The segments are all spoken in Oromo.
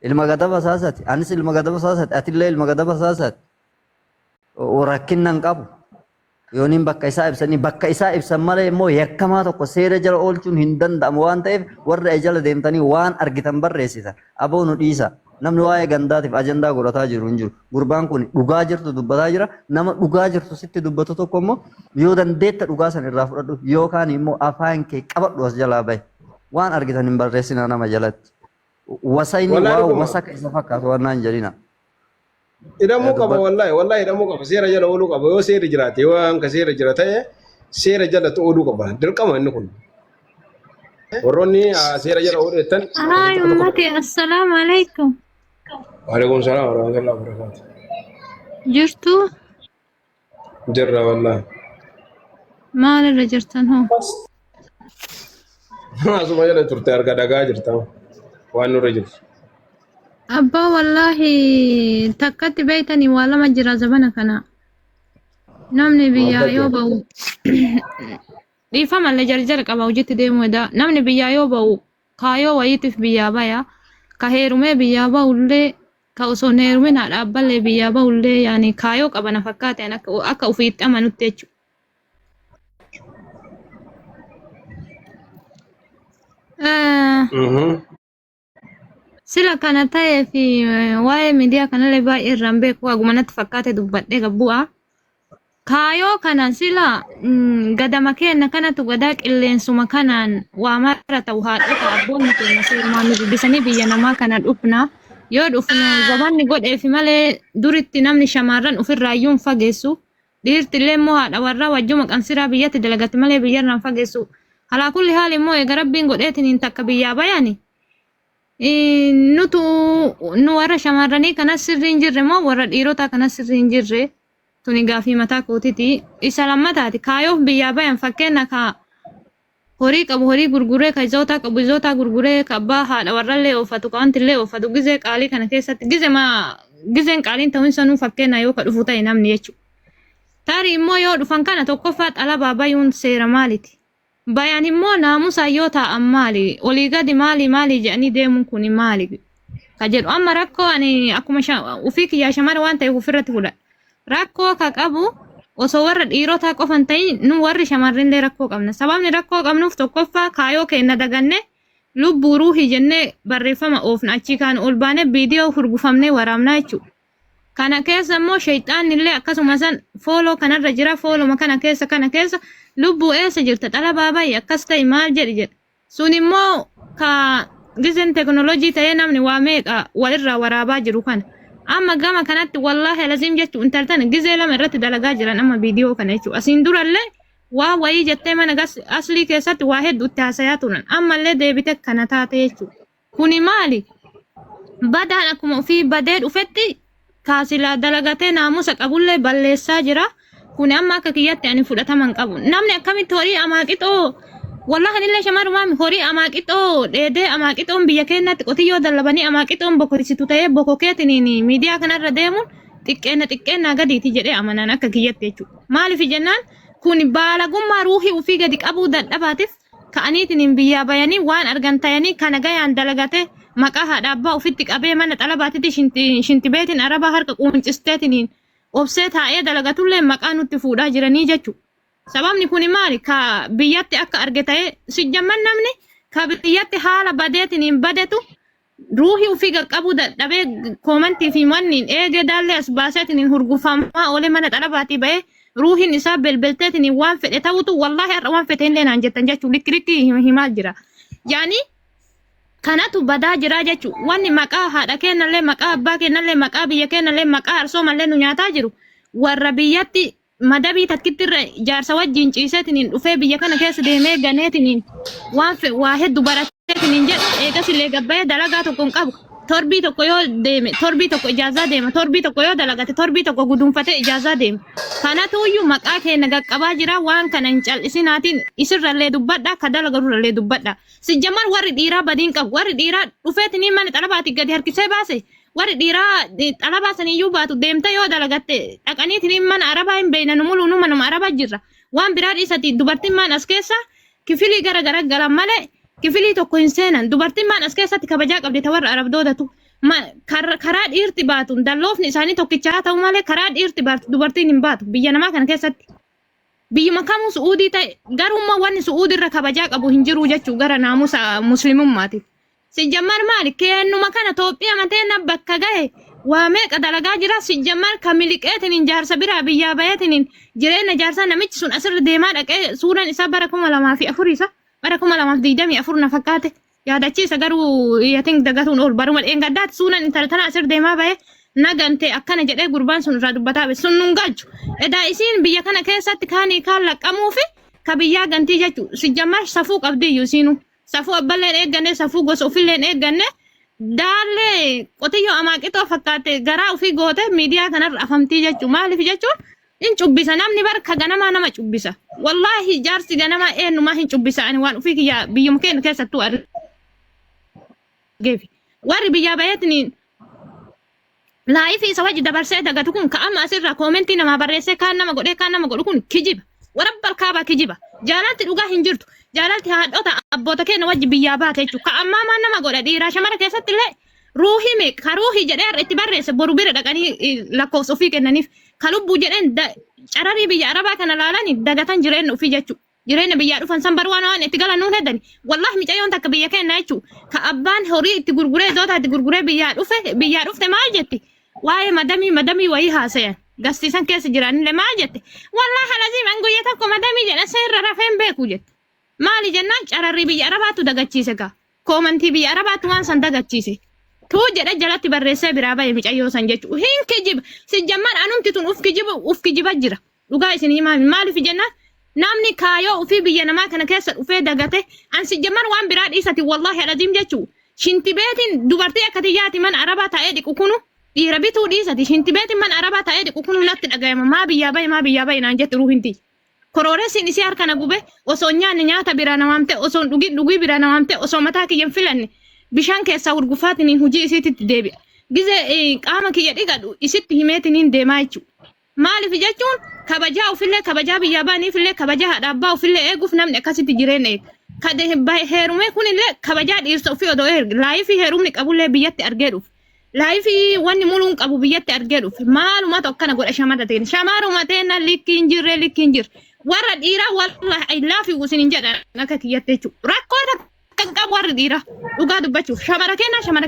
المقدة بساسات أنس المقدة بساسات أتلا المقدة بساسات وركننا نقابو يونين بكا إسائب سني بكا إسائب سمالي مو يكما تقو سيرة جل أولچون هندن دام وان تايف ور إجال ديمتاني وان أرغتن بر ريسيسا أبو نديسا نم نوايا غنداتف أجندا غرطا جرونجر قربان كوني دقا جرتو دبتا جرا نم دقا جرتو ست دبتا تو كومو يودن ديت دقا سن الرافردو يو كان إمو أفاين كي قبط دوس جلابي وان أرغتن بر ريسينا نما جلت وسايني واو مساك إسفاكات وانان جرينا إذا مو كبا والله إذا مو كبا سير جل أولو كبا يو سير جراتي وان كسير جراتي سير جل تولو كبا دل كما نكون وروني سير جل أولو تن هاي أمتي السلام عليكم. وعليكم السلام ورحمة الله وبركاته. جرتو جرة والله ما لرجرتن هو ما سمع جل ترتي أركا دقا جرتا وانو رجل أبا والله تكت بيتني ولا مجرى زبنا كنا نمني بيا يوبا ريفهم اللي جرجر قبا وجت ديمو دا نمني بيا يوبا كايو ويتف بيا بايا كهيرمي بيا با ولي كاوسونيرمي نا دابل بيا با ولي يعني كايو قبا نفكات انا اكا وفيت امانو تيچو sila kana ta'e fi waa'ee miidiyaa kanallee baay'ee irraan beeku haguma natti fakkaate dubbadhee gabbu'a. Kaayoo kana sila gadama keenya kanatu gadaa qilleensuma kanaan waa mara ta'u haadhota abboonni keenya seerumaan nu guddisanii biyya namaa kana dhufna. Yoo dhufnu zabanni godheefi malee duritti namni shamarran ofirraayyuu hin fageessu. Dhiirti illee immoo haadha warraa wajjuma qansiraa biyyatti dalagatti malee biyyarraan fageessu. Alaa kulli haali immoo eega rabbiin godheetiin hin takka biyyaa bayani. Nutu nu warra shamarranii kanas sirrii hin jirre moo warra dhiirotaa kanas sirrii hin jirre tuni gaafii mataa kootiti. Isa lammataati kaayoof biyyaa bayan fakkeenya ka horii qabu horii gurguree ka izootaa qabu izootaa gurguree ka abbaa haadha warrallee oofatu ka wantillee oofatu gizee qaalii kana keessatti gizeen qaaliin ta'uun sanuu fakkeenya yoo ka dhufu ta'e namni jechuudha. Tarii immoo yoo dhufan kana tokkoffaa xalabaa bayuun seera maaliti? Bayan immoo naamusa yoo ta'an maali? Olii gadi maali jedhanii deemuun kun maali? Ka jedhu amma rakkoo ani akkuma ufii kiyyaa shamara waan ta'eef ofirratti fudha. Rakkoo ka qabu osoo warra dhiirotaa qofan ta'in nu warri shamarrillee rakkoo qabna. Sababni rakkoo qabnuuf tokkoffaa kaayoo keenya daganne lubbuu ruuhii jennee barreeffama oofna achii kaan ol baanee viidiyoo hurgufamnee waraabnaa jechuudha. Kana keessa immoo shayxaanillee akkasuma san fooloo kanarra jira fooloma kana keessa lubbuu eessa jirta xalabaa baay'ee akkas ta'e maal jedha. Sun immoo ka gizeen teknooloojii ta'ee namni waa meeqa walirraa waraabaa jiru kana. Amma gama kanatti wallaahi lazim jechuun intaltan gizee lama irratti dalagaa jiran amma viidiyoo kana jechuudha. Asiin durallee waa wayii jettee mana aslii keessatti waa hedduutti haasayaa turan. Ammallee deebite kana taate jechuudha. Kuni maali? Badaan akkuma ofii badee dhufetti kaasila dalagatee naamusa qabullee balleessaa jira. Kun amma akka kiyyatti ani fudhataman qabu. Namni akkamitti horii amaaqixoo wallahi anillee shamarumaa horii amaaqixoo dheedee amaaqixoon biyya keenyatti qotiyyoo dallabanii amaaqixoon bokorisitu ta'ee bokokeetiin miidiyaa kanarra deemuun xiqqeenna gadiiti jedhee amanaan akka kiyyatti jechuudha. Maaliif jennaan kun baalagummaa ruuhii ofii gadi qabuu dadhabaatiif ka'aniitiin biyyaa bayanii waan argan ta'anii kana gayaan dalagate maqaa haadha abbaa ofitti qabee mana xalabaatitti shintibeetiin arabaa harka quuncisteetiin obsee taa'ee dalagatullee maqaa nutti fuudhaa jiranii jechuudha. Sababni kun maali? Ka biyyatti akka arge ta'ee sijjamman namni ka biyyatti haala badeetiin badetu ruuhii ofii qaqqabuu dadhabee koomantii fi manniin eegee daallee as baaseetiin hurgufamaa olee mana xalabaatii ba'ee ruuhiin isaa belbelteetiin waan fedhe ta'utu wallaahi har'a waan fedhe illee naan jettan jechuudha. Likki himaa jira. Yaani kanatu badaa jira jechuudha. Wanni maqaa haadha keenyallee maqaa abbaa keenyallee maqaa biyya keenyallee maqaa arsoomallee nu nyaataa jiru warra biyyatti madabii takkittirra jaarsa wajjin ciiseetiin dhufee biyya kana keessa deemee ganeetiin waan waa hedduu barateetiin jedhu eegasillee gabbayee dalagaa tokko hin qabu. Torbii tokko yoo deeme torbii tokko ijaazaa deema torbii tokko yoo dalagate torbii tokko gudunfatee ijaazaa deema. Kanatuuyyuu maqaa keenya qaqqabaa jira waan kana hin cal'isinaatiin isirrallee dubbadha ka dalagarurrallee dubbadha. Sijjamman warri dhiiraa badiin qabu warri dhiiraa dhufeetiin mana xalabaatti gadi harkisee baase warri dhiiraa xalabaa saniyyuu baatu deemta yoo dalagatte dhaqaniitiin mana arabaa hin beeyna nu muluu nu manuma arabaa jirra. Waan biraa dhiisati dubartiin maan as keessa kifilii gara galan malee kifilii tokko hin seenan dubartiin maan as keessatti kabajaa qabdi ta warra arabdoodatu ما karaa dhiirti baatu dalloofni isaanii tokkichaa ta'u malee karaa dhiirti baatu dubartiin hin baatu biyya namaa kana keessatti biyyuma kamuu Su'uudii ta'e garummaa wanni Su'uudii irra kabajaa qabu hin jiru jechuu gara naamusa muslimummaati. Sijjammar maali kennuma kana Itoophiyaa mateen bakka gahe waa meeqa dalagaa jira sijjammar kamiliqeetiin jaarsa biraa biyyaa bayeetiin jireenya jaarsaa namichi sun asirra deemaa dhaqee suuraan isaa bara 2004 isa bara 2024 na fakkaate. Yaadachiisa garuu yatin dagatuun ol baruma dheengaddaatti suuraan intaltana asirra deemaa bahe nagante akkana jedhee gurbaan sun irraa dubbataa be sun nun galchu edaa isiin biyya kana keessatti kaanii kaan laqqamuu fi ka biyyaa gantii jechuu sijjammar safuu qabdiyyuu siinu safuu abballeen eegganne safuu gosa ofilleen eegganne daallee qotiyyoo amaaqixoo fakkaate garaa ofii goote miidiyaa kanarra afamtii jechuu maaliif jechuun hin cubbisa namni barka ganamaa nama cubbisa wallaahi jaarsi ganamaa eenyumaa hin cubbisa ani waan ofii kiyyaa biyyuma keenya keessattuu argeefi warri biyyaa bayeetiniin laayifi isa wajji dabarsee dagatu kun ka amma asirraa koomentii nama barreessee kaan nama godhu kun kijiba warabbal kaabaa kijiba jaalalti dhugaa hin jirtu jaalalti haadhota abboota keenya wajji biyyaa baate jechuudha ka ammaa maan nama godha dhiiraa shamara keessatti illee ruuhii meeq ka ruuhii jedhee har'a itti barreesse boru bira dhaqanii lakkoofsa ofii kennaniif ka lubbuu jedheen cararii biyya arabaa kana laalanii dagatan jireenya ofii jechuudha. Jireenya biyyaa dhufan san barwaan waan itti galan nuun hedani wallahi micayyoon takka biyya keenya jechuudha ka abbaan horii itti gurguree zoota itti gurguree biyyaa dhufte maal jetti waa'ee madamii wayii haasayan gastiisan keessa jiranillee maal jette wallahi halazii man guyyaa tokko madamii jedha seerra rafeen beeku jette maali jennaan cararri biyya arabaatu dagachiise gaa koomantii biyya arabaatu waan san dagachiise tuu jedhe jalatti barreessee biraa bahe micayyoo san jechuu hin kijiba sijjammaan anumti tun uf kijiba jira dhugaa isin himaami maaliif jennaan namni kaayoo ofii biyya namaa kana keessa dhufee dagate an sijjammaan waan biraa dhiisati wallahi halaziim jechuu shintibeetiin dubartii akka tiyyaati man arabaa ta'ee dhiqu kunu dhiira bituu dhiisati shintibeetiin man arabaa ta'ee dhiqu kunu natti dhagayama maa biyyaa bahe naan jetti ruuhinti korooreessiin isii harkana gube osoo nyaanne nyaata biraa namaamte osoo dhugii biraa namaamte osoo mataa kiyyan filanne bishaan keessaa urgufaatiin hujii isiititti deebi'a gizee qaama kiyya dhiqadhu isitti himeetiniin deemaa jechuudha maaliif jechuun kabajaa ofillee kabajaa biyyaa baaniifillee kabajaa haadha abbaa ofillee eeguuf namni akkasitti jireenya eega heerumee kunillee kabajaa dhiirsa ofii odoo erge laayifii heerumni qabullee biyyatti argee dhufe laayifii wanni muluun qabu biyyatti argee dhufe maalumatu akkana godha shamara ta'een shamaruma ta'een likki hin jirre warra dhiiraa wallahi laafi usin hin jedhan akka kiyyatte jechuudha rakkoota kan qabu warri dhiiraa dhugaa dubbachuuf shamara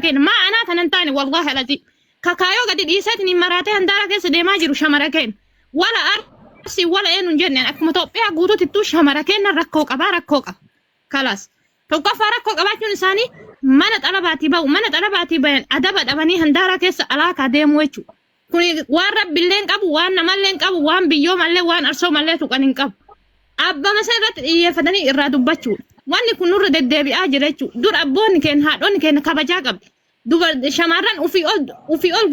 keenya maa anaa tanan taane wallahi alazii kakaayoo gadi dhiiseetiin maraatee handaara keessa deemaa jiru shamara keenya wala arsi wala eenyuun jenneen akkuma Itoophiyaa guutuutittuu shamara keenya rakkoo qaba kalaas tokkoffaa rakkoo qabaachuun isaanii mana xalabaatii bayan adaba dhabanii handaara keessa alaakaa deemuu jechuudha. Kuni waan rabbillee hin qabu waan namallee hin qabu waan biyyoo mallee waan arsoo mallee tuqan hin qabu. Abbama isaa irratti xiyyeeffatanii irraa dubbachuudha. Wanni kun nurra deddeebi'aa jira jechuudha. Dur abboonni keenya haadhonni keenya kabajaa qabdi. Shamarran ufii ol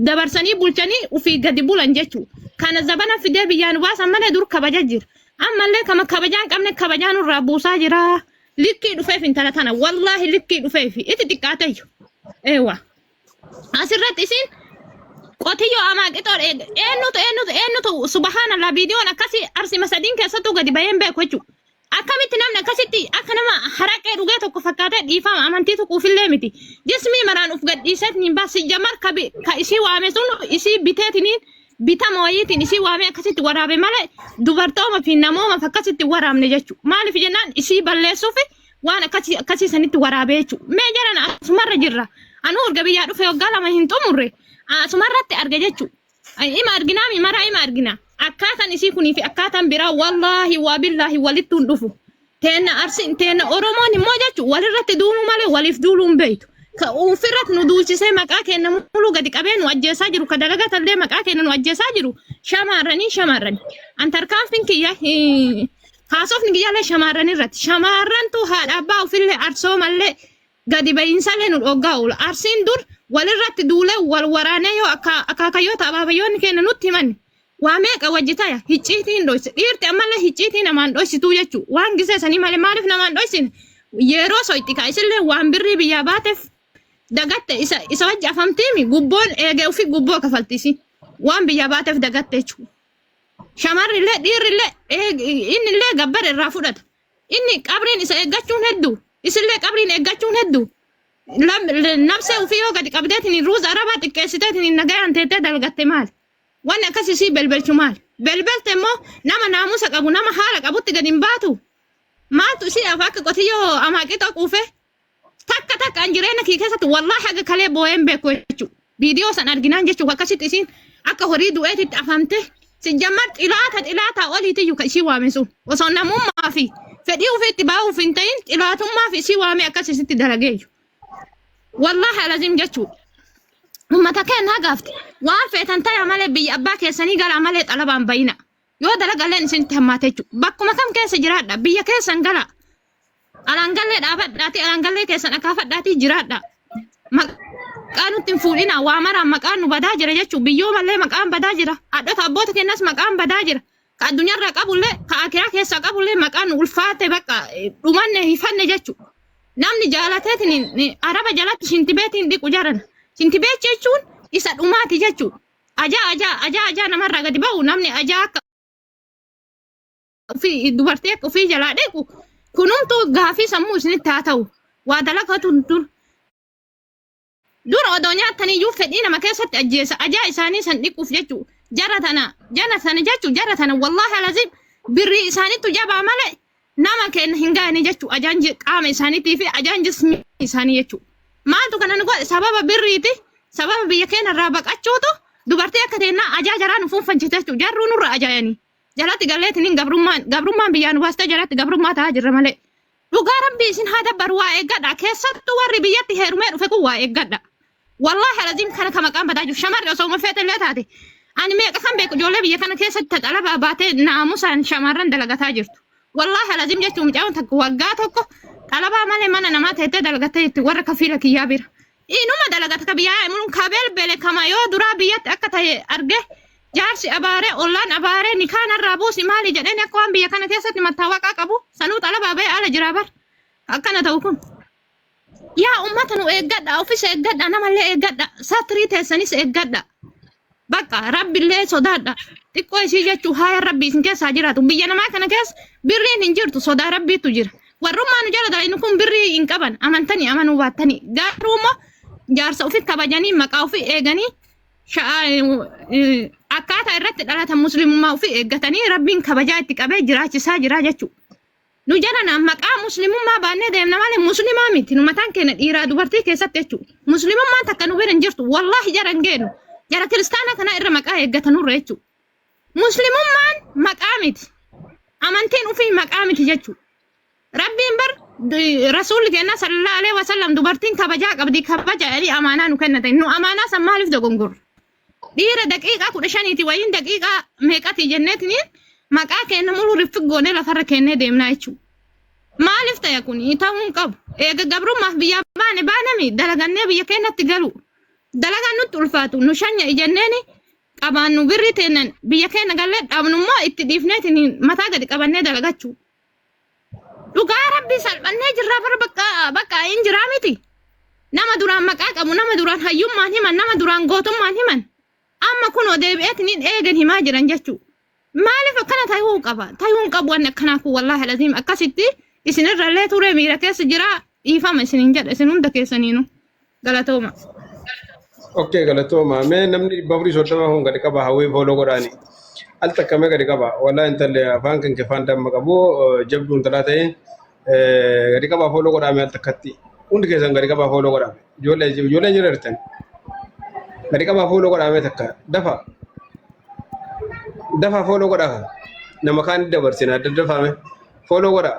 dabarsanii bulchanii ufii gadi bulan jechuudha. Kana zabana fidee biyyaan baasan malee dur kabaja jira. Ammallee kama kabajaan qabne kabajaan irraa buusaa jira. Likkii dhufeef intala tana wallahi likkii dhufeef itti xiqqaateeyyu. Eewa. Asirratti isin qotiyyoo amaaqixoo eenyutu subhaanallah viidiyoon akkasii arsima sadiin keessattuu gadi baheen beeku jechuudha. Akkamitti namni akkasitti akka nama haraqee dhugee tokko fakkaatee dhiifama amantii tokkoofillee miti. Jismii maraan uf gadhiiseetiin baasi jamar ka isii waame sun isii biteetiniin bitama wayiitiin isii waame akkasitti waraabe malee dubartooma fi namooma akkasitti waraabne jechuudha. Maaliif jennaan isii balleessuuf waan akkasii sanitti waraabee jechuudha. Mee jaran asumarra jirra. Anuu urga biyyaa dhufe waggaa lama hin xumurre asumarratti arga jechuudha. Ima arginaa. Akkaataan isii kunii fi akkaataan biraa wallahi waa billahi walitti hin dhufu. Teenna Oromoon immoo jechuudha walirratti duuluu malee waliif duuluu hin beektu. Ka ofirratti nu duulchisee maqaa keenya muluu gadi qabee nu ajjeesaa jiru. Ka dalagatallee maqaa keenya nu ajjeesaa jiru. Shamarranii. Antarkaanfiin kiyya haasofni kiyyaallee shamarranii irratti. Shamarrantu haadha abbaa ofillee arsoo mallee gadi bahiinsallee nu dhoggaa oola. Arsiin dur walirratti duulee wal waraanee yoo akaakayyoota abaabayyoonni keenya nutti himanne. Waa meeqa wajjitaya hicciitiin dhoyse dhiirti ammallee hicciitii namaan dhoysituu jechuudha. Waan gisee sanii malee maaliif namaan dhoysine yeroo soixikaa isillee waan birrii biyyaa baateef dagatte isa wajji afamtiimi gubboon eegee ofii gubboo kafaltisi waan biyyaa baateef dagatte jechuudha. Shamarrillee dhiirrillee innillee gabbar irraa fudhata. Inni qabriin isa eeggachuun hedduu isillee qabriin eeggachuun hedduu nafsee ofii yoo gadi qabdeetiin ruuza arabaa xiqqeessiteetiin nagayaan teettee dalgatte maal? Wanni akkasii belbelchu maal? Belbelte immoo nama naamusa qabu nama haala qabutti gadi hin baatu. Maaltu ishiidhaaf akka qotiyyoo amaaqixoo quufe? Takka jireenya kee keessatti wallaahi haga kalee boo'een beeku jechuudha. Viidiyoo san arginaan jechuudha akkasitti isiin akka horii du'eetitti afamte si jammar xilaata oliitiyyuu kan ishii waame sun osoo namummaa fi fedhii ofiitti baa'uuf hin ta'in xilaatummaa fi ishii waame akkasitti dalageeyyu. Wallaahi alazim jechuudha. Ummata keenya gaafte waan feetan ta'e malee biyya abbaa keessanii galaa malee xalabaan bayina. Yoo dalagaleen isinitti hammaate jechuudha. Bakkuma kam keessa jiraadha biyya keessan galaa. Alangalee dhaabadhaati alangalee keessan akaafadhaati jiraadha. Maqaan nutti hin fuudhina waa maraan maqaan nu badaa jira jechuudha. Biyyoo mallee maqaan badaa jira. Haadhota abboota keenyas maqaan badaa jira. Ka addunyaarraa qabullee ka akiraa keessaa qabullee maqaan nu ulfaate bakka dhumanne hifanne jechuudha. Namni jaalateetiin araba jalatti shintibeetiin dhiqu jaran. Shintibeet jechuun isa dhumaati jechuudha. Ajaa namarraa gadi ba'u namni ajaa akka ofii dubartii akka ofii jalaa dhiqu kunumtuu gaafii sammuu isinitti haa ta'u. Waa dalagatu dura odoo nyaataniyyuu fedhii nama keessatti ajjeesa ajaa isaanii san dhiquuf jechuudha. Jara tana jechuudha jara tana wallaahi alazim birrii isaaniitu jabaa malee nama keenya hin gaane jechuudha. Ajaan qaama isaaniitii fi ajaan jismii isaanii jechuudha. Maaltu kana nu godhe sababa birriiti sababa biyya keenya irraa baqachuutu dubartii akka teennaa ajaa jaraa nu fuunfanchite jechuudha. Jarruu nurra ajaayanii jalatti galleetiin gabrummaan biyyaa nu baastee jalatti gabrummaa ta'aa jirra malee. Dhugaa rabbii isin haa dabbaru waa eeggadha keessattuu warri biyyatti heerumee dhufe kun waa eeggadha. Wallaahi alazim kana ka maqaan badaa jiru shamarri osoo mafeete illee taate ani meeqa kan beeku ijoollee biyya kana keessatti xalabaa baatee naamusaan shamarran dalagataa jirtu. Wallaahi alazim jechuun mucaan takka waggaa tokko xalabaa malee mana namaa teettee dalagattee jirti warra kafiila kiyyaa bira. Inuma dalagata ka biyyaa emuun kabeel beele kama yoo duraa biyyatti akka ta'e arge jaarsi abaaree ollaan abaaree ni kaanarraa buusi maali jedheen akka waan biyya kana keessatti mattaawaqaa qabu sanuu xalabaa ba'ee ala jira bar akkana ta'u kun. Yaa ummata nu eeggadha ofis eeggadha namallee eeggadha satirii teessanis eeggadha. Bakka rabbillee sodaadha. Xiqqoo isii jechuu haaya rabbii isin keessaa jiraatu biyya namaa kana keessa birriin hin jirtu sodaa rabbiitu jira. Warrummaa nu jala dalinu kun birrii hin qaban amantanii amanuu baattanii garuu immoo jaarsa ofit kabajanii maqaa ofii eeganii akkaataa irratti dhalatan muslimummaa ofii eeggatanii rabbiin kabajaa itti qabee jiraachisaa jira jechuudha. Nu jala maqaa muslimummaa baannee deemna malee muslimaa miti nu mataan keenya dhiiraa dubartii keessatti jechuudha. Muslimummaan takka nu bira hin jirtu wallaahi jara hin geenu jara kiristaana kana irra maqaa eeggatanurra jechuudha. Muslimummaan maqaa miti amantiin ofii maqaa miti jechuudha. Rabbiin bar rasuulli keenya sallallahu alaihi wasallam dubartiin kabajaa qabdi kabaja jedhanii amaanaa nu kennatan nu amaanaa san maaliif dogongorra? Dhiira daqiiqaa 15 wayiin daqiiqaa meeqati jenneetiniin maqaa keenya muluu riffigoonee lafarra kennee deemnaa jechuudha. Maaliif ta'e kun ta'uu hin qabu. Eega gabrummaaf biyya baanami dalagannee biyya keenyatti galu. Dalagaan nutti ulfaatu nu shanya ijenneeni qabaannu birri teenan biyya keenya gallee dhabnummoo itti dhiifneetiin mataa gadi qabannee dalagachuu. Dhugaa rabbii salphannee jirraa bara bakka hin jiraa miti. Nama duraan maqaa qabu nama duraan hayyummaan himan nama duraan gootummaan himan. Amma kunoo deebi'eetiin eegan himaa jiran jechuudha. Maaliif akkana ta'uu qaba? Ta'uu hin qabu wanni akkanaa kun wallaahi laziim akkasitti isinirrallee ture miira keessa jira dhiifama isinin jedha isin hunda keessaniinu galatooma. Okkee galatooma mee namni 430 kun gadi qaba hawwii fooloo godhaani. Al takkamee gadi qaba wallaahi intalli afaan kan kefaan damma qabu jabduun talaa ta'e gadi qaba fooloo godhaame al takkatti hundi keessan gadi qaba fooloo godhaame ijoolleen jira jirtan gadi qaba fooloo godhaame takka dafa fooloo godhaa nama kaan dabarsina daddafame fooloo godhaa.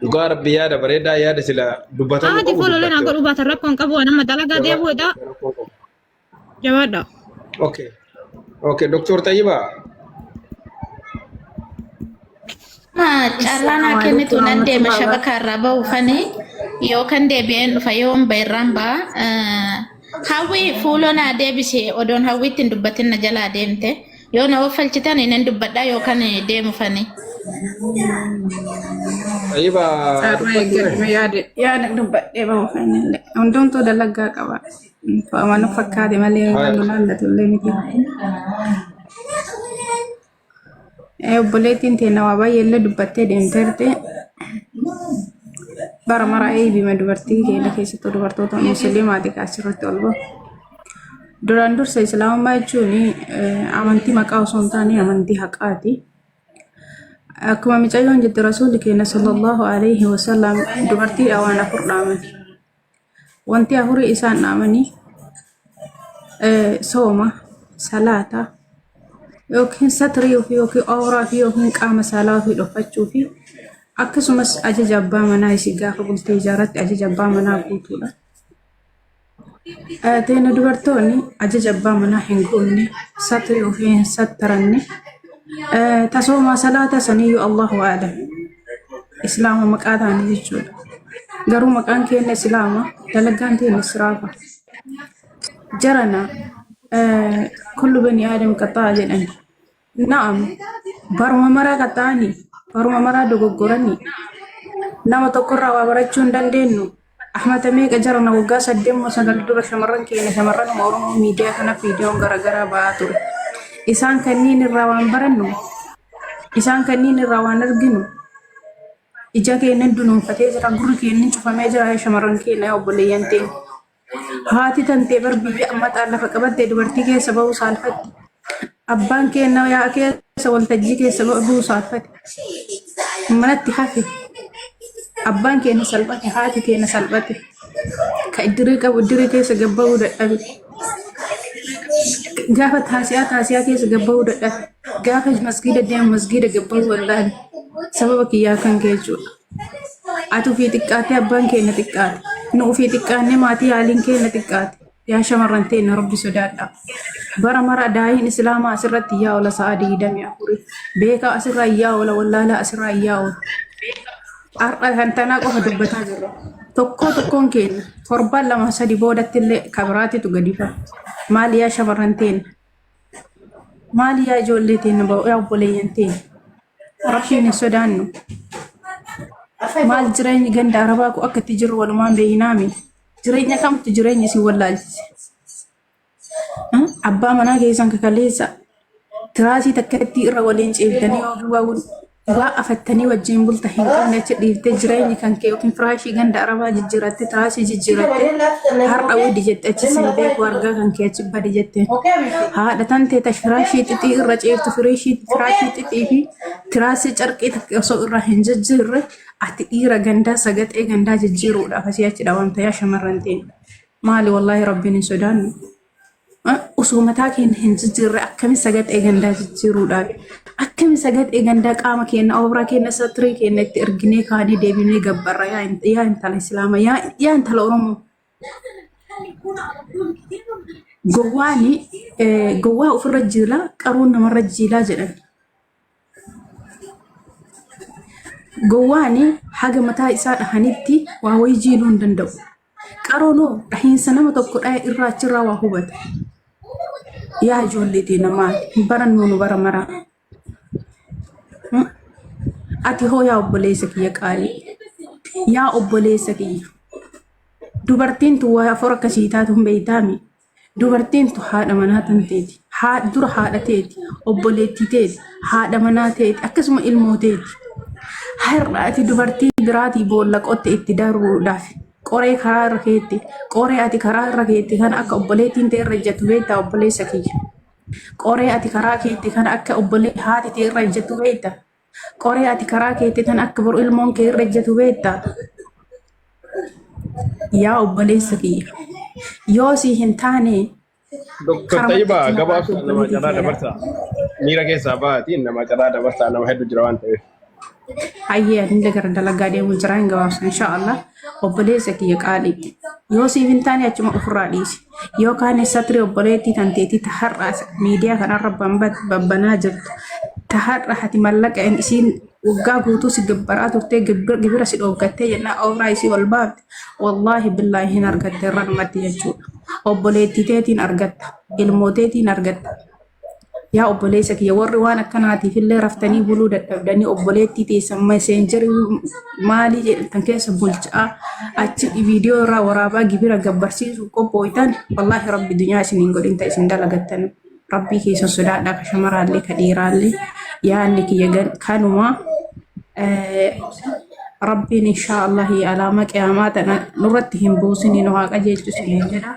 Dhugaa rabbi yaada bareedaa yaada sila dubbatamu qabu. Fooloo lena godhu baatan rakkoon qabu nama dalagaa deebi'uudha. Jawaadha. Okay, Dr. Tayyiba. Carraan kennitu nan deema shabaka irraa ba'uufanii yookaan deebi'een dhufa yoon bayraan ba'a. Hawwi fuuloo naa deebise odoon hawwiitti hin dubbatin na jalaa deemte yoo na oofalchitan hin dubbadhaa yookaan deemufanii. Tayyiba. Yaada dubbadhee ba'uufanii hundumtuu dalagaa qaba. Amanu fakkaate malee wantoonni laallatu illee miti. Obboleettiin teenya waa baay'ee illee dubbattee deemteerti. bara mara bima dubartii keenya keessattuu dubartoota musliimaati kaasirratti ol bahu. Duraan dursa islaamummaa jechuun amantii maqaa osoo hin taane amantii haqaati. Akkuma micayyoon jette rasuulli keenya sallallahu alaihi wasallam dubartiidha waan afur dhaamani. Wanti afurii isaan dhaamanii sooma, salaata, yookiin satrii ofii yookiin awuraa fi yookiin qaama saalaa ofii dhofachuu fi akkasumas ajaja abbaa manaa isii gaafa bultee ijaaratti ajaja abbaa manaa guutuudha. Teena dubartoonni ajaja abbaa manaa hin guunne satrii ofii hin sattaranne tasooma salaata saniyyuu Allahu a'lam islaama maqaa ta'anii jechuudha. Garuu maqaan keenya islaama dalagaan teenya israafa. Jarana kullu bani aadam qaxaa jedhani. Naam baruma maraa qaxaanii baruma maraa dogoggoranii nama tokkorraa waa barachuu hin dandeenyu. Ahmad meeqa jarana waggaa 8 dura shamarran keenya shamarran Oromoo miidiyaa kana viidiyoon garaagaraa ba'aa ture. Isaan kanniin irraa waan barannu isaan kanniin irraa waan arginu ija keenya dunuunfatee jira gurri keenya cufamee jira shamarran keenya obboleeyyan ta'e. Haati tantee bar biyya ammataa lafa qabattee dubartii keessa ba'uu saalfatti. Abbaan keenya yaa keessa waltajjii keessa ba'uu saalfatti. Manatti hafe. Abbaan keenya salphate haati keenya salphate. Ka iddirii qabu iddirii keessa gabba'uu dadhabe. Gaafa taasiyaa keessa gabba'uu dadhabe. Gaafa masgiida deemu masgiida gabba'uu wallaahi. Sababa kiyyaa kan kee jechuudha. Ati ofii xiqqaatee abbaan keenya xiqqaate. Nu ofii xiqqaannee maatii haaliin keenya xiqqaate. Yaa shamarran ta'e na rabbi sodaadha. Bara mara daa'iin islaamaa asirratti yaa ola sa'a 24. Beekaa asirraa yaa ola wallaalaa asirraa yaa ola. Har'a kan tanaa qofa dubbataa jirra. Tokkoon keenya torbaan 2-3 boodatti illee kabiraatitu gadi fa'a. Maali yaa shamarran ta'e? Maali yaa ijoollee ta'e yaa obboleeyyan ta'e? Rabbiin hin sodaannu. Maal jireenyi ganda arabaa ku akka itti jiru walumaan beeyinaami. Jireenya kamtu jireenya si wallaalchise. Abbaa manaa keessan kakaleessa tiraasii takka itti irra waliin ceebdanii waa afattanii wajjin bulta hin qabne achi dhiiftee jireenyi kan kee yookiin firaashii ganda arabaa jijjiiratte tiraasii jijjiiratte har'a wadi jette achi sin beeku argaa kan kee achi badi jette. Haadha tantee tash firaashii xixii irra ceeftu firaashii xixii fi tiraasii carqii takka osoo irra hin jijjiirre ati dhiira gandaa sagaxee gandaa jijjiiruudhaaf asii achidha wanta yaa shamarran ta'e. Maali wallaahi rabbiin hin sodaannu. Osoo mataa keenya hin jijjiirre akkami sagaxee gandaa jijjiiruudhaaf akkami sagaxee gandaa qaama keenya awuraa keenya satirii keenya itti erginee kaanii deebinee gabbarra yaa intala islaama yaa intala Oromoo. Gowwaa ofirra jiilaa qaruun namarra jiilaa jedhan. Gowwaani haga mataa isaa dhahanitti waa wayii jiiluu hin danda'u. Qaroonoo dhahiinsa nama tokko dhahee irraa achirraa waa hubata. Yaa ijoollee teena maali barannu nu bara maraa. Ati hoo yaa obboleessa kiyya qaalii. Yaa obboleessa kiyya. Dubartiin tu waa afur akkasii taatu hin beeytaami. Dubartiin tu haadha manaa tanteeti. Dura haadha teeti. Obboleettii teeti. Haadha manaa teeti. Akkasuma ilmoo teeti. Har'a ati dubartii biraatii boolla qotte itti daruudhaaf. Qoree karaa irra keetti. Qoree ati karaa irra keetti kan akka obboleettiin ta'e irra ejjatu beektaa obboleessa kiyya. Qoree ati karaa keetti kan akka haati ta'e irra ejjatu beektaa. Qoree ati karaa keetti kan akka boru ilmoon kee irra ejjatu beektaa. Yaa obboleessa kiyya. Yoo si hin taane. Doktor Tayyibaa gabaabsa nama carraa dabarsaa. Miira keessaa ba'aatiin nama carraa dabarsaa nama hedduu jira waan ta'eef. Hayyee ani gara dalagaa deemuu jira hin gabaabsa inshaallah. Obboleessa kiyya qaalii. Yoo si hin taane achuma ofirraa dhiisi. Yoo kaane satri obboleettii tanteetii taharraa miidiyaa kanarra babbanaa jirtu. Taharra hati mallaqa isiin waggaa guutuu si gabbaraa turtee gibira si dhooggattee jennaa awuraa isii ol baafte. Wallaahi billaahi hin argatte irra namatti jechuudha. Obboleettii teetiin argatta. Ilmooteetiin argatta. Yaa obboleessa kiyya warri waan akkanaatiif illee raftanii buluu dadhabdanii obboleettii teessan meseenjarii maalii jedhan keessa bulchaa achi viidiyoo irraa waraabaa gibira gabbarsiisuu qophooytan wallaahi rabbi dunyaa isiniin godhin ta'e isin dalagattan rabbii keessa sodaadhaa ka shamaraallee ka dhiiraallee yaanni kiyya kanuma rabbiin inshaallah alaama qiyaamaa tana nurratti hin buusini nu haa qajeelchu siniin jedha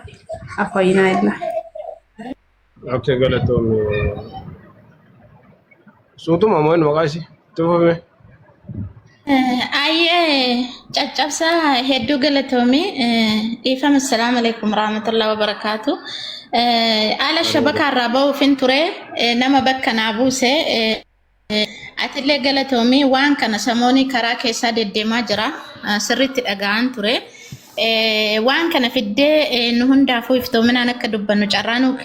afayinaa illa Okay, galatoom. Suutuma moo inni maqaa isii? Tufame. Ayyee caccabsa hedduu galatoomi. Dhiifama assalaamu alaikum warahmatullahi wabarakaatu. Ala shabakaa irraa ba'uufin ture nama bakka naa buuse. Atillee galatoomi waan kana samoonii karaa keessaa deddeemaa jira. Sirriitti dhaga'an ture. Waan kana fiddee nu hundaafuu iftoominaan akka dubbannu carraanuu